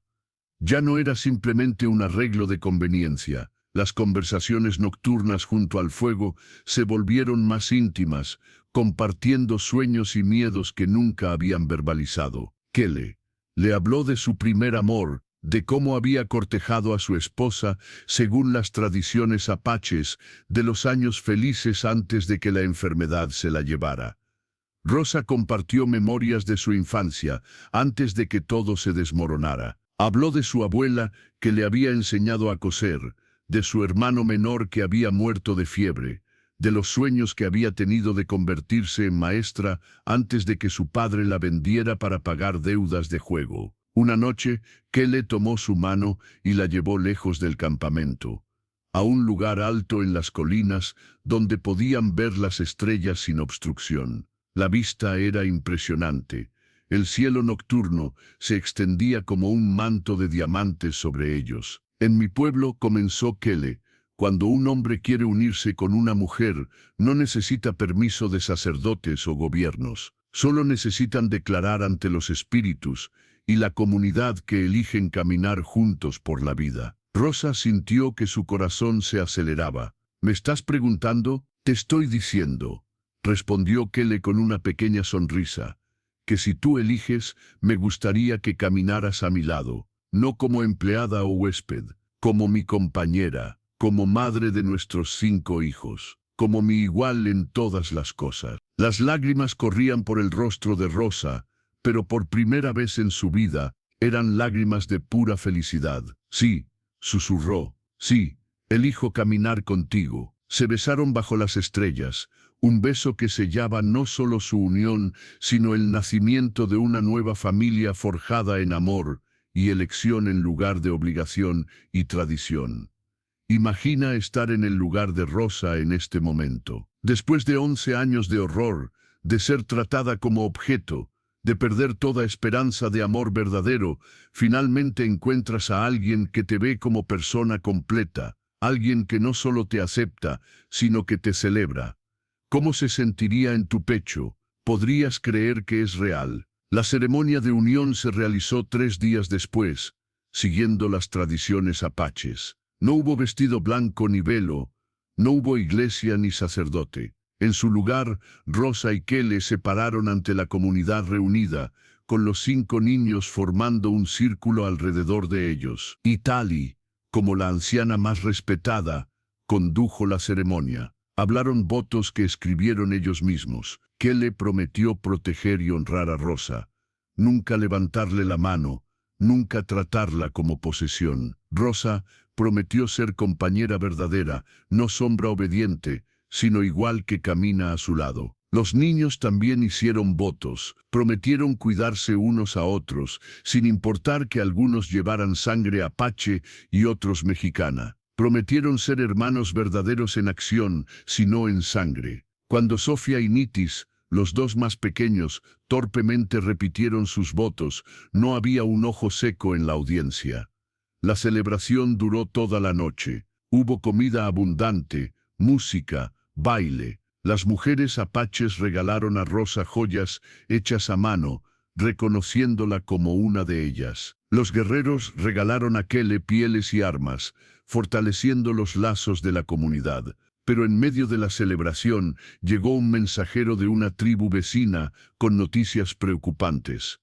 Ya no era simplemente un arreglo de conveniencia. Las conversaciones nocturnas junto al fuego se volvieron más íntimas, compartiendo sueños y miedos que nunca habían verbalizado. Kele le habló de su primer amor, de cómo había cortejado a su esposa según las tradiciones apaches, de los años felices antes de que la enfermedad se la llevara. Rosa compartió memorias de su infancia, antes de que todo se desmoronara. Habló de su abuela, que le había enseñado a coser, de su hermano menor que había muerto de fiebre, de los sueños que había tenido de convertirse en maestra antes de que su padre la vendiera para pagar deudas de juego. Una noche, Kele tomó su mano y la llevó lejos del campamento, a un lugar alto en las colinas donde podían ver las estrellas sin obstrucción. La vista era impresionante. El cielo nocturno se extendía como un manto de diamantes sobre ellos. En mi pueblo, comenzó Kele, cuando un hombre quiere unirse con una mujer, no necesita permiso de sacerdotes o gobiernos. Solo necesitan declarar ante los espíritus y la comunidad que eligen caminar juntos por la vida. Rosa sintió que su corazón se aceleraba. ¿Me estás preguntando? Te estoy diciendo, respondió Kele con una pequeña sonrisa, que si tú eliges, me gustaría que caminaras a mi lado, no como empleada o huésped, como mi compañera, como madre de nuestros 5 hijos, como mi igual en todas las cosas. Las lágrimas corrían por el rostro de Rosa, pero por primera vez en su vida, eran lágrimas de pura felicidad. Sí, susurró, sí, elijo caminar contigo. Se besaron bajo las estrellas, un beso que sellaba no solo su unión, sino el nacimiento de una nueva familia forjada en amor y elección en lugar de obligación y tradición. Imagina estar en el lugar de Rosa en este momento. Después de 11 años de horror, de ser tratada como objeto, de perder toda esperanza de amor verdadero, finalmente encuentras a alguien que te ve como persona completa, alguien que no solo te acepta, sino que te celebra. ¿Cómo se sentiría en tu pecho? ¿Podrías creer que es real? La ceremonia de unión se realizó 3 días después, siguiendo las tradiciones apaches. No hubo vestido blanco ni velo, no hubo iglesia ni sacerdote. En su lugar, Rosa y Kele se pararon ante la comunidad reunida, con los 5 niños formando un círculo alrededor de ellos. Italy, como la anciana más respetada, condujo la ceremonia. Hablaron votos que escribieron ellos mismos. Kele prometió proteger y honrar a Rosa, nunca levantarle la mano, nunca tratarla como posesión. Rosa prometió ser compañera verdadera, no sombra obediente, sino igual que camina a su lado. Los niños también hicieron votos, prometieron cuidarse unos a otros, sin importar que algunos llevaran sangre apache y otros mexicana. Prometieron ser hermanos verdaderos en acción, sino en sangre. Cuando Sofía y Nitis, los 2 más pequeños, torpemente repitieron sus votos, no había un ojo seco en la audiencia. La celebración duró toda la noche. Hubo comida abundante, música, baile. Las mujeres apaches regalaron a Rosa joyas hechas a mano, reconociéndola como una de ellas. Los guerreros regalaron a Kele pieles y armas, fortaleciendo los lazos de la comunidad. Pero en medio de la celebración llegó un mensajero de una tribu vecina con noticias preocupantes.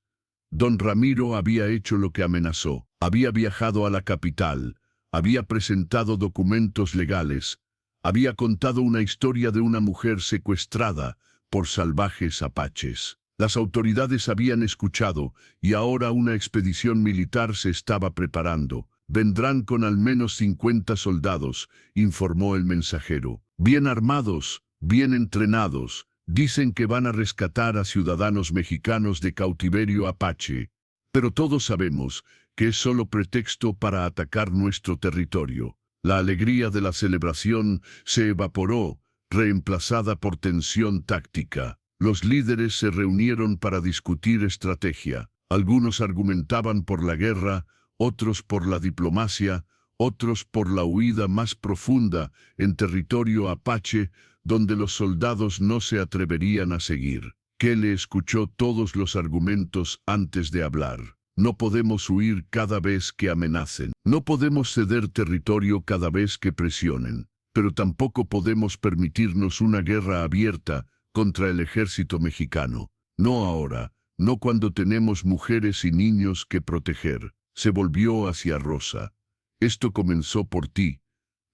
Don Ramiro había hecho lo que amenazó. Había viajado a la capital, había presentado documentos legales, había contado una historia de una mujer secuestrada por salvajes apaches. Las autoridades habían escuchado y ahora una expedición militar se estaba preparando. Vendrán con al menos 50 soldados, informó el mensajero. Bien armados, bien entrenados, Dicen que van a rescatar a ciudadanos mexicanos de cautiverio apache, pero todos sabemos que es solo pretexto para atacar nuestro territorio. La alegría de la celebración se evaporó, reemplazada por tensión táctica. Los líderes se reunieron para discutir estrategia. Algunos argumentaban por la guerra, otros por la diplomacia, otros por la huida más profunda en territorio apache, donde los soldados no se atreverían a seguir. Kelly escuchó todos los argumentos antes de hablar. No podemos huir cada vez que amenacen. No podemos ceder territorio cada vez que presionen. Pero tampoco podemos permitirnos una guerra abierta contra el ejército mexicano. No ahora, no cuando tenemos mujeres y niños que proteger. Se volvió hacia Rosa. Esto comenzó por ti,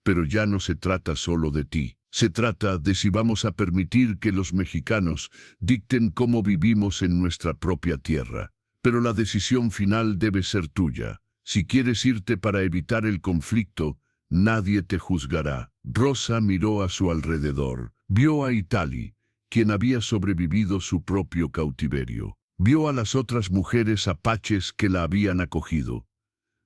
pero ya no se trata solo de ti. Se trata de si vamos a permitir que los mexicanos dicten cómo vivimos en nuestra propia tierra. Pero la decisión final debe ser tuya. Si quieres irte para evitar el conflicto, nadie te juzgará. Rosa miró a su alrededor. Vio a Itali, quien había sobrevivido su propio cautiverio. Vio a las otras mujeres apaches que la habían acogido.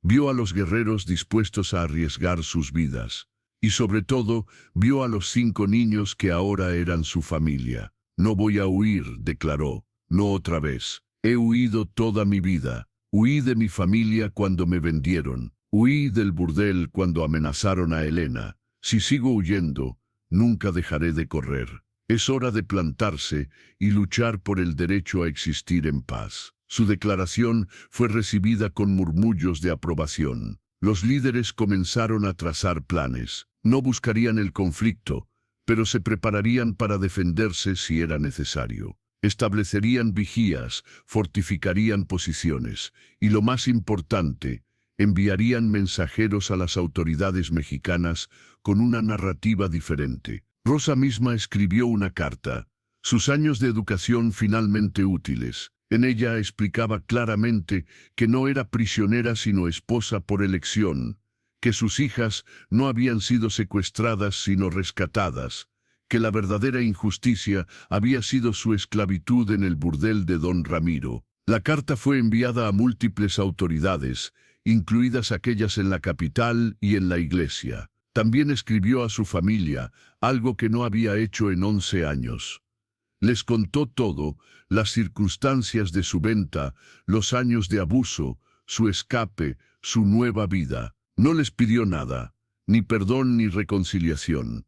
Vio a los guerreros dispuestos a arriesgar sus vidas. Y sobre todo, vio a los 5 niños que ahora eran su familia. No voy a huir, declaró. No otra vez. He huido toda mi vida. Huí de mi familia cuando me vendieron. Huí del burdel cuando amenazaron a Elena. Si sigo huyendo, nunca dejaré de correr. Es hora de plantarse y luchar por el derecho a existir en paz. Su declaración fue recibida con murmullos de aprobación. Los líderes comenzaron a trazar planes. No buscarían el conflicto, pero se prepararían para defenderse si era necesario. Establecerían vigías, fortificarían posiciones y, lo más importante, enviarían mensajeros a las autoridades mexicanas con una narrativa diferente. Rosa misma escribió una carta, sus años de educación finalmente útiles. En ella explicaba claramente que no era prisionera sino esposa por elección, que sus hijas no habían sido secuestradas sino rescatadas, que la verdadera injusticia había sido su esclavitud en el burdel de don Ramiro. La carta fue enviada a múltiples autoridades, incluidas aquellas en la capital y en la iglesia. También escribió a su familia, algo que no había hecho en 11 años. Les contó todo, las circunstancias de su venta, los años de abuso, su escape, su nueva vida. No les pidió nada, ni perdón ni reconciliación.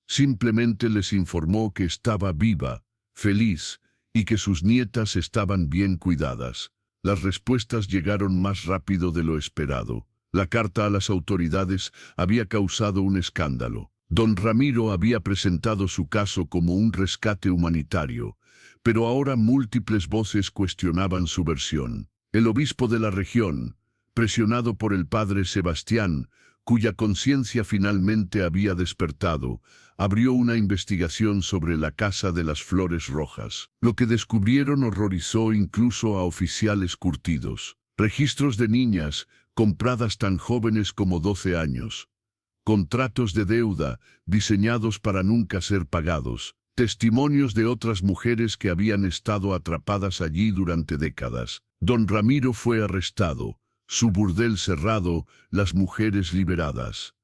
Simplemente les informó que estaba viva, feliz, y que sus nietas estaban bien cuidadas. Las respuestas llegaron más rápido de lo esperado. La carta a las autoridades había causado un escándalo. Don Ramiro había presentado su caso como un rescate humanitario, pero ahora múltiples voces cuestionaban su versión. El obispo de la región, presionado por el padre Sebastián, cuya conciencia finalmente había despertado, abrió una investigación sobre la Casa de las Flores Rojas. Lo que descubrieron horrorizó incluso a oficiales curtidos. Registros de niñas, compradas tan jóvenes como 12 años. Contratos de deuda, diseñados para nunca ser pagados. Testimonios de otras mujeres que habían estado atrapadas allí durante décadas. Don Ramiro fue arrestado, su burdel cerrado, las mujeres liberadas.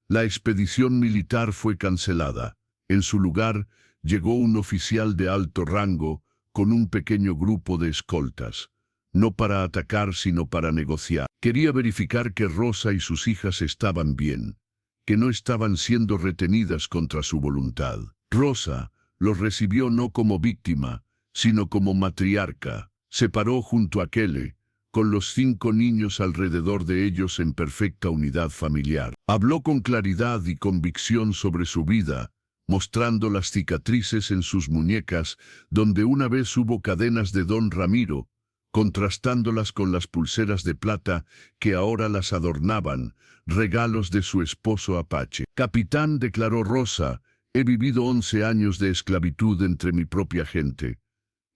La expedición militar fue cancelada. En su lugar, llegó un oficial de alto rango con un pequeño grupo de escoltas. No para atacar, sino para negociar. Quería verificar que Rosa y sus hijas estaban bien, que no estaban siendo retenidas contra su voluntad. Rosa los recibió no como víctima, sino como matriarca. Se paró junto a Kelly, con los 5 niños alrededor de ellos en perfecta unidad familiar. Habló con claridad y convicción sobre su vida, mostrando las cicatrices en sus muñecas, donde una vez hubo cadenas de don Ramiro, contrastándolas con las pulseras de plata que ahora las adornaban, regalos de su esposo apache. Capitán, declaró Rosa, he vivido 11 años de esclavitud entre mi propia gente.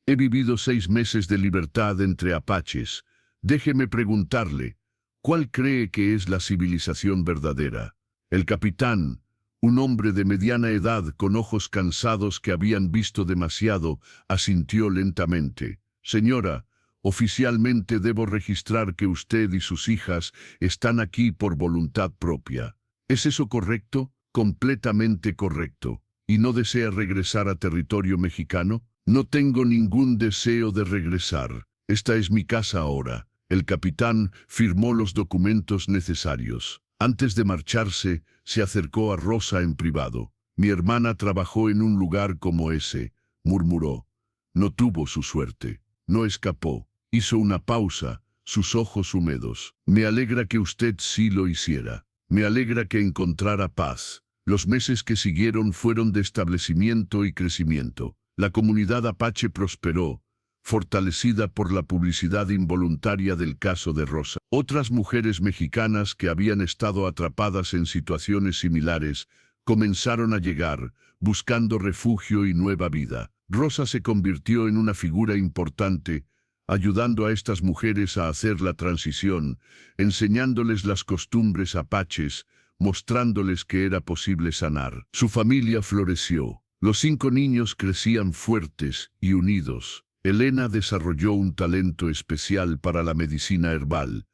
He vivido 6 meses de libertad entre apaches. Déjeme preguntarle, ¿cuál cree que es la civilización verdadera? El capitán, Un hombre de mediana edad, con ojos cansados que habían visto demasiado, asintió lentamente. Señora, oficialmente debo registrar que usted y sus hijas están aquí por voluntad propia. ¿Es eso correcto? Completamente correcto. ¿Y no desea regresar a territorio mexicano? No tengo ningún deseo de regresar. Esta es mi casa ahora. El capitán firmó los documentos necesarios. Antes de marcharse, se acercó a Rosa en privado. Mi hermana trabajó en un lugar como ese, murmuró. No tuvo su suerte. No escapó. Hizo una pausa, sus ojos húmedos. Me alegra que usted sí lo hiciera. Me alegra que encontrara paz. Los meses que siguieron fueron de establecimiento y crecimiento. La comunidad apache prosperó, fortalecida por la publicidad involuntaria del caso de Rosa. Otras mujeres mexicanas que habían estado atrapadas en situaciones similares comenzaron a llegar, buscando refugio y nueva vida. Rosa se convirtió en una figura importante, ayudando a estas mujeres a hacer la transición, enseñándoles las costumbres apaches, mostrándoles que era posible sanar. Su familia floreció. Los 5 niños crecían fuertes y unidos. Elena desarrolló un talento especial para la medicina herbal,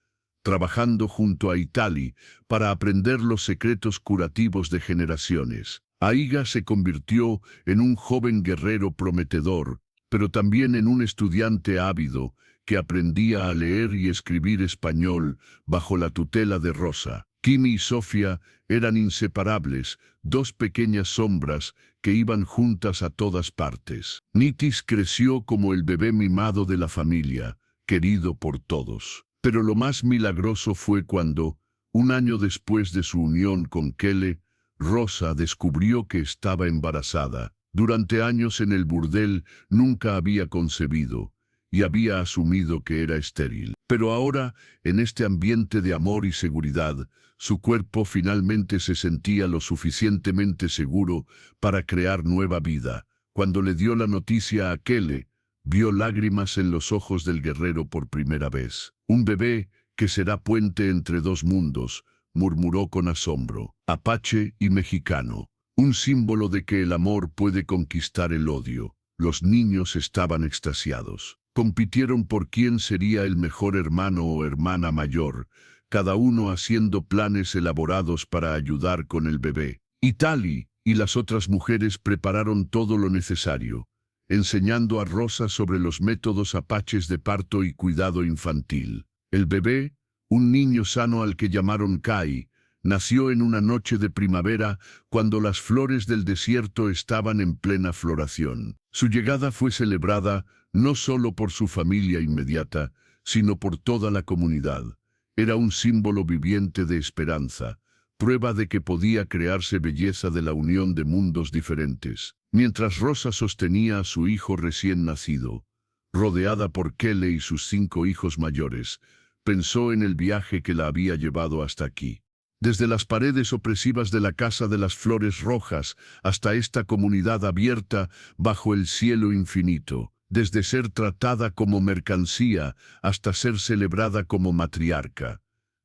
trabajando junto a Itali para aprender los secretos curativos de generaciones. Aiga se convirtió en un joven guerrero prometedor, pero también en un estudiante ávido que aprendía a leer y escribir español bajo la tutela de Rosa. Kimi y Sofía eran inseparables, 2 pequeñas sombras que iban juntas a todas partes. Nitis creció como el bebé mimado de la familia, querido por todos. Pero lo más milagroso fue cuando, un año después de su unión con Kele, Rosa descubrió que estaba embarazada. Durante años en el burdel nunca había concebido y había asumido que era estéril. Pero ahora, en este ambiente de amor y seguridad, su cuerpo finalmente se sentía lo suficientemente seguro para crear nueva vida. Cuando le dio la noticia a Kele, vio lágrimas en los ojos del guerrero por primera vez. Un bebé que será puente entre 2 mundos, murmuró con asombro. Apache y mexicano. Un símbolo de que el amor puede conquistar el odio. Los niños estaban extasiados. Compitieron por quién sería el mejor hermano o hermana mayor, cada uno haciendo planes elaborados para ayudar con el bebé. Itali y las otras mujeres prepararon todo lo necesario, enseñando a Rosa sobre los métodos apaches de parto y cuidado infantil. El bebé, un niño sano al que llamaron Kai, nació en una noche de primavera cuando las flores del desierto estaban en plena floración. Su llegada fue celebrada no solo por su familia inmediata, sino por toda la comunidad. Era un símbolo viviente de esperanza, prueba de que podía crearse belleza de la unión de mundos diferentes. Mientras Rosa sostenía a su hijo recién nacido, rodeada por Kele y sus 5 hijos mayores, pensó en el viaje que la había llevado hasta aquí. Desde las paredes opresivas de la Casa de las Flores Rojas hasta esta comunidad abierta bajo el cielo infinito, desde ser tratada como mercancía hasta ser celebrada como matriarca,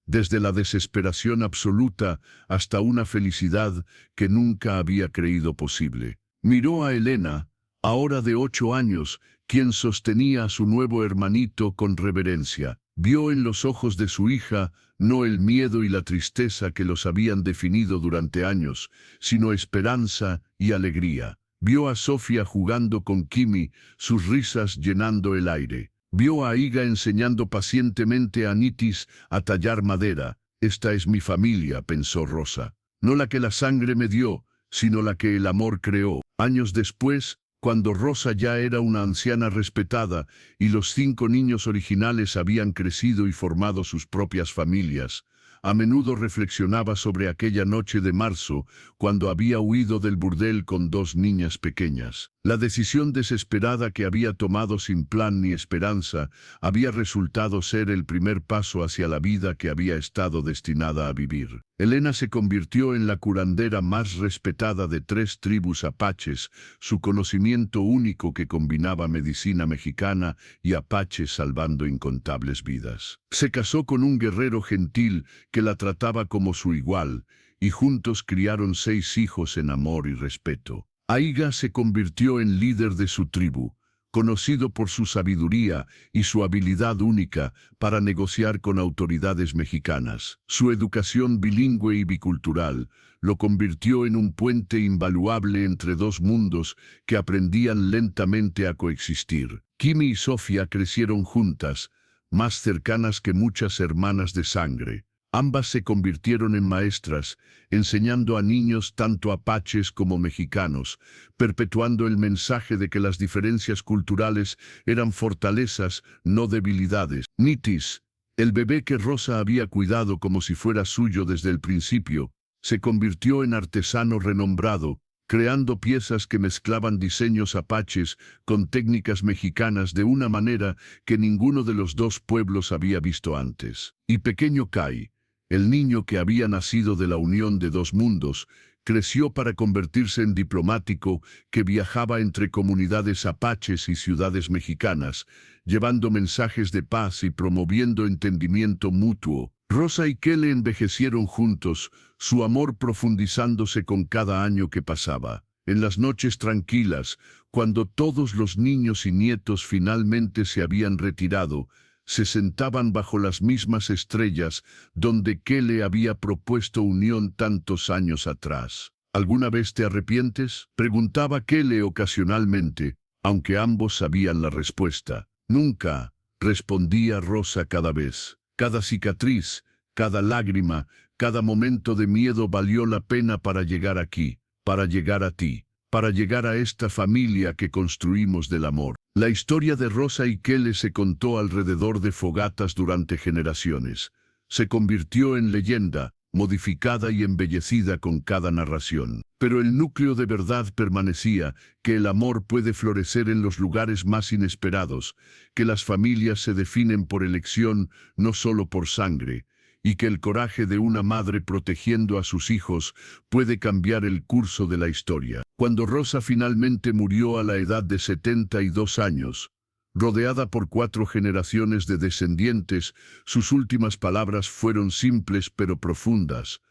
desde la desesperación absoluta hasta una felicidad que nunca había creído posible. Miró a Elena, ahora de 8 años, quien sostenía a su nuevo hermanito con reverencia. Vio en los ojos de su hija no el miedo y la tristeza que los habían definido durante años, sino esperanza y alegría. Vio a Sofía jugando con Kimi, sus risas llenando el aire. Vio a Aiga enseñando pacientemente a Nitis a tallar madera. Esta es mi familia, pensó Rosa. No la que la sangre me dio, sino la que el amor creó. Años después, cuando Rosa ya era una anciana respetada y los 5 niños originales habían crecido y formado sus propias familias, a menudo reflexionaba sobre aquella noche de marzo cuando había huido del burdel con 2 niñas pequeñas. La decisión desesperada que había tomado sin plan ni esperanza había resultado ser el primer paso hacia la vida que había estado destinada a vivir. Elena se convirtió en la curandera más respetada de 3 tribus apaches, su conocimiento único que combinaba medicina mexicana y apache salvando incontables vidas. Se casó con un guerrero gentil que la trataba como su igual, y juntos criaron 6 hijos en amor y respeto. Aiga se convirtió en líder de su tribu, conocido por su sabiduría y su habilidad única para negociar con autoridades mexicanas. Su educación bilingüe y bicultural lo convirtió en un puente invaluable entre dos mundos que aprendían lentamente a coexistir. Kimi y Sofía crecieron juntas, más cercanas que muchas hermanas de sangre. Ambas se convirtieron en maestras, enseñando a niños tanto apaches como mexicanos, perpetuando el mensaje de que las diferencias culturales eran fortalezas, no debilidades. Nitis, el bebé que Rosa había cuidado como si fuera suyo desde el principio, se convirtió en artesano renombrado, creando piezas que mezclaban diseños apaches con técnicas mexicanas de una manera que ninguno de los dos pueblos había visto antes. Y pequeño Kai, el niño que había nacido de la unión de dos mundos, creció para convertirse en diplomático que viajaba entre comunidades apaches y ciudades mexicanas, llevando mensajes de paz y promoviendo entendimiento mutuo. Rosa y Kele envejecieron juntos, su amor profundizándose con cada año que pasaba. En las noches tranquilas, cuando todos los niños y nietos finalmente se habían retirado, se sentaban bajo las mismas estrellas donde Kele había propuesto unión tantos años atrás. ¿Alguna vez te arrepientes?, preguntaba Kele ocasionalmente, aunque ambos sabían la respuesta. Nunca, respondía Rosa cada vez. Cada cicatriz, cada lágrima, cada momento de miedo valió la pena para llegar aquí, para llegar a ti, para llegar a esta familia que construimos del amor. La historia de Rosa y Kele se contó alrededor de fogatas durante generaciones. Se convirtió en leyenda, modificada y embellecida con cada narración. Pero el núcleo de verdad permanecía, que el amor puede florecer en los lugares más inesperados, que las familias se definen por elección, no solo por sangre, y que el coraje de una madre protegiendo a sus hijos puede cambiar el curso de la historia. Cuando Rosa finalmente murió a la edad de 72 años, rodeada por 4 generaciones de descendientes, sus últimas palabras fueron simples pero profundas.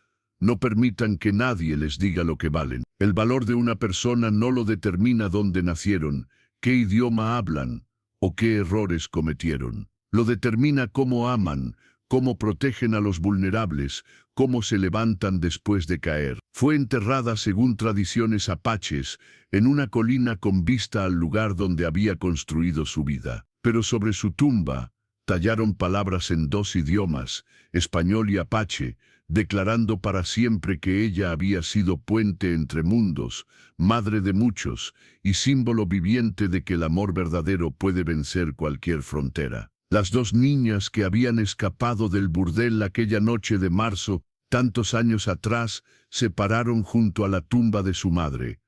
No permitan que nadie les diga lo que valen. El valor de una persona no lo determina dónde nacieron, qué idioma hablan o qué errores cometieron. Lo determina cómo aman, cómo protegen a los vulnerables, cómo se levantan después de caer. Fue enterrada según tradiciones apaches, en una colina con vista al lugar donde había construido su vida. Pero sobre su tumba, tallaron palabras en 2 idiomas, español y apache, declarando para siempre que ella había sido puente entre mundos, madre de muchos, y símbolo viviente de que el amor verdadero puede vencer cualquier frontera. Las 2 niñas que habían escapado del burdel aquella noche de marzo, tantos años atrás, se pararon junto a la tumba de su madre,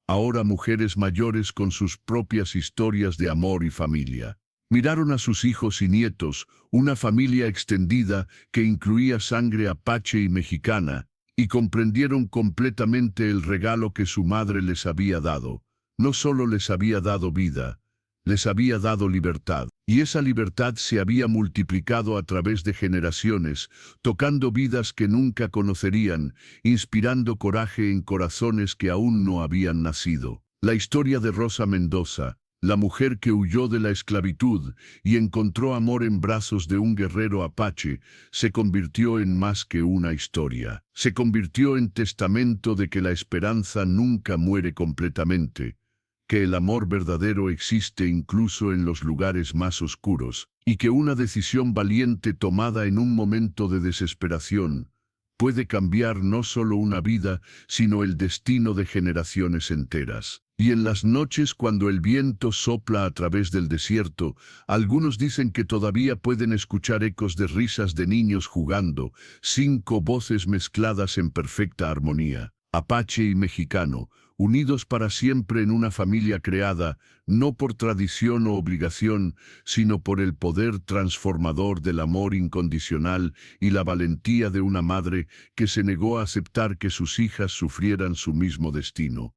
ahora mujeres mayores con sus propias historias de amor y familia. Miraron a sus hijos y nietos, una familia extendida que incluía sangre apache y mexicana, y comprendieron completamente el regalo que su madre les había dado. No solo les había dado vida, les había dado libertad. Y esa libertad se había multiplicado a través de generaciones, tocando vidas que nunca conocerían, inspirando coraje en corazones que aún no habían nacido. La historia de Rosa Mendoza, la mujer que huyó de la esclavitud y encontró amor en brazos de un guerrero apache, se convirtió en más que una historia. Se convirtió en testamento de que la esperanza nunca muere completamente, que el amor verdadero existe incluso en los lugares más oscuros, y que una decisión valiente tomada en un momento de desesperación puede cambiar no solo una vida, sino el destino de generaciones enteras. Y en las noches cuando el viento sopla a través del desierto, algunos dicen que todavía pueden escuchar ecos de risas de niños jugando, 5 voces mezcladas en perfecta armonía, apache y mexicano, unidos para siempre en una familia creada, no por tradición o obligación, sino por el poder transformador del amor incondicional y la valentía de una madre que se negó a aceptar que sus hijas sufrieran su mismo destino.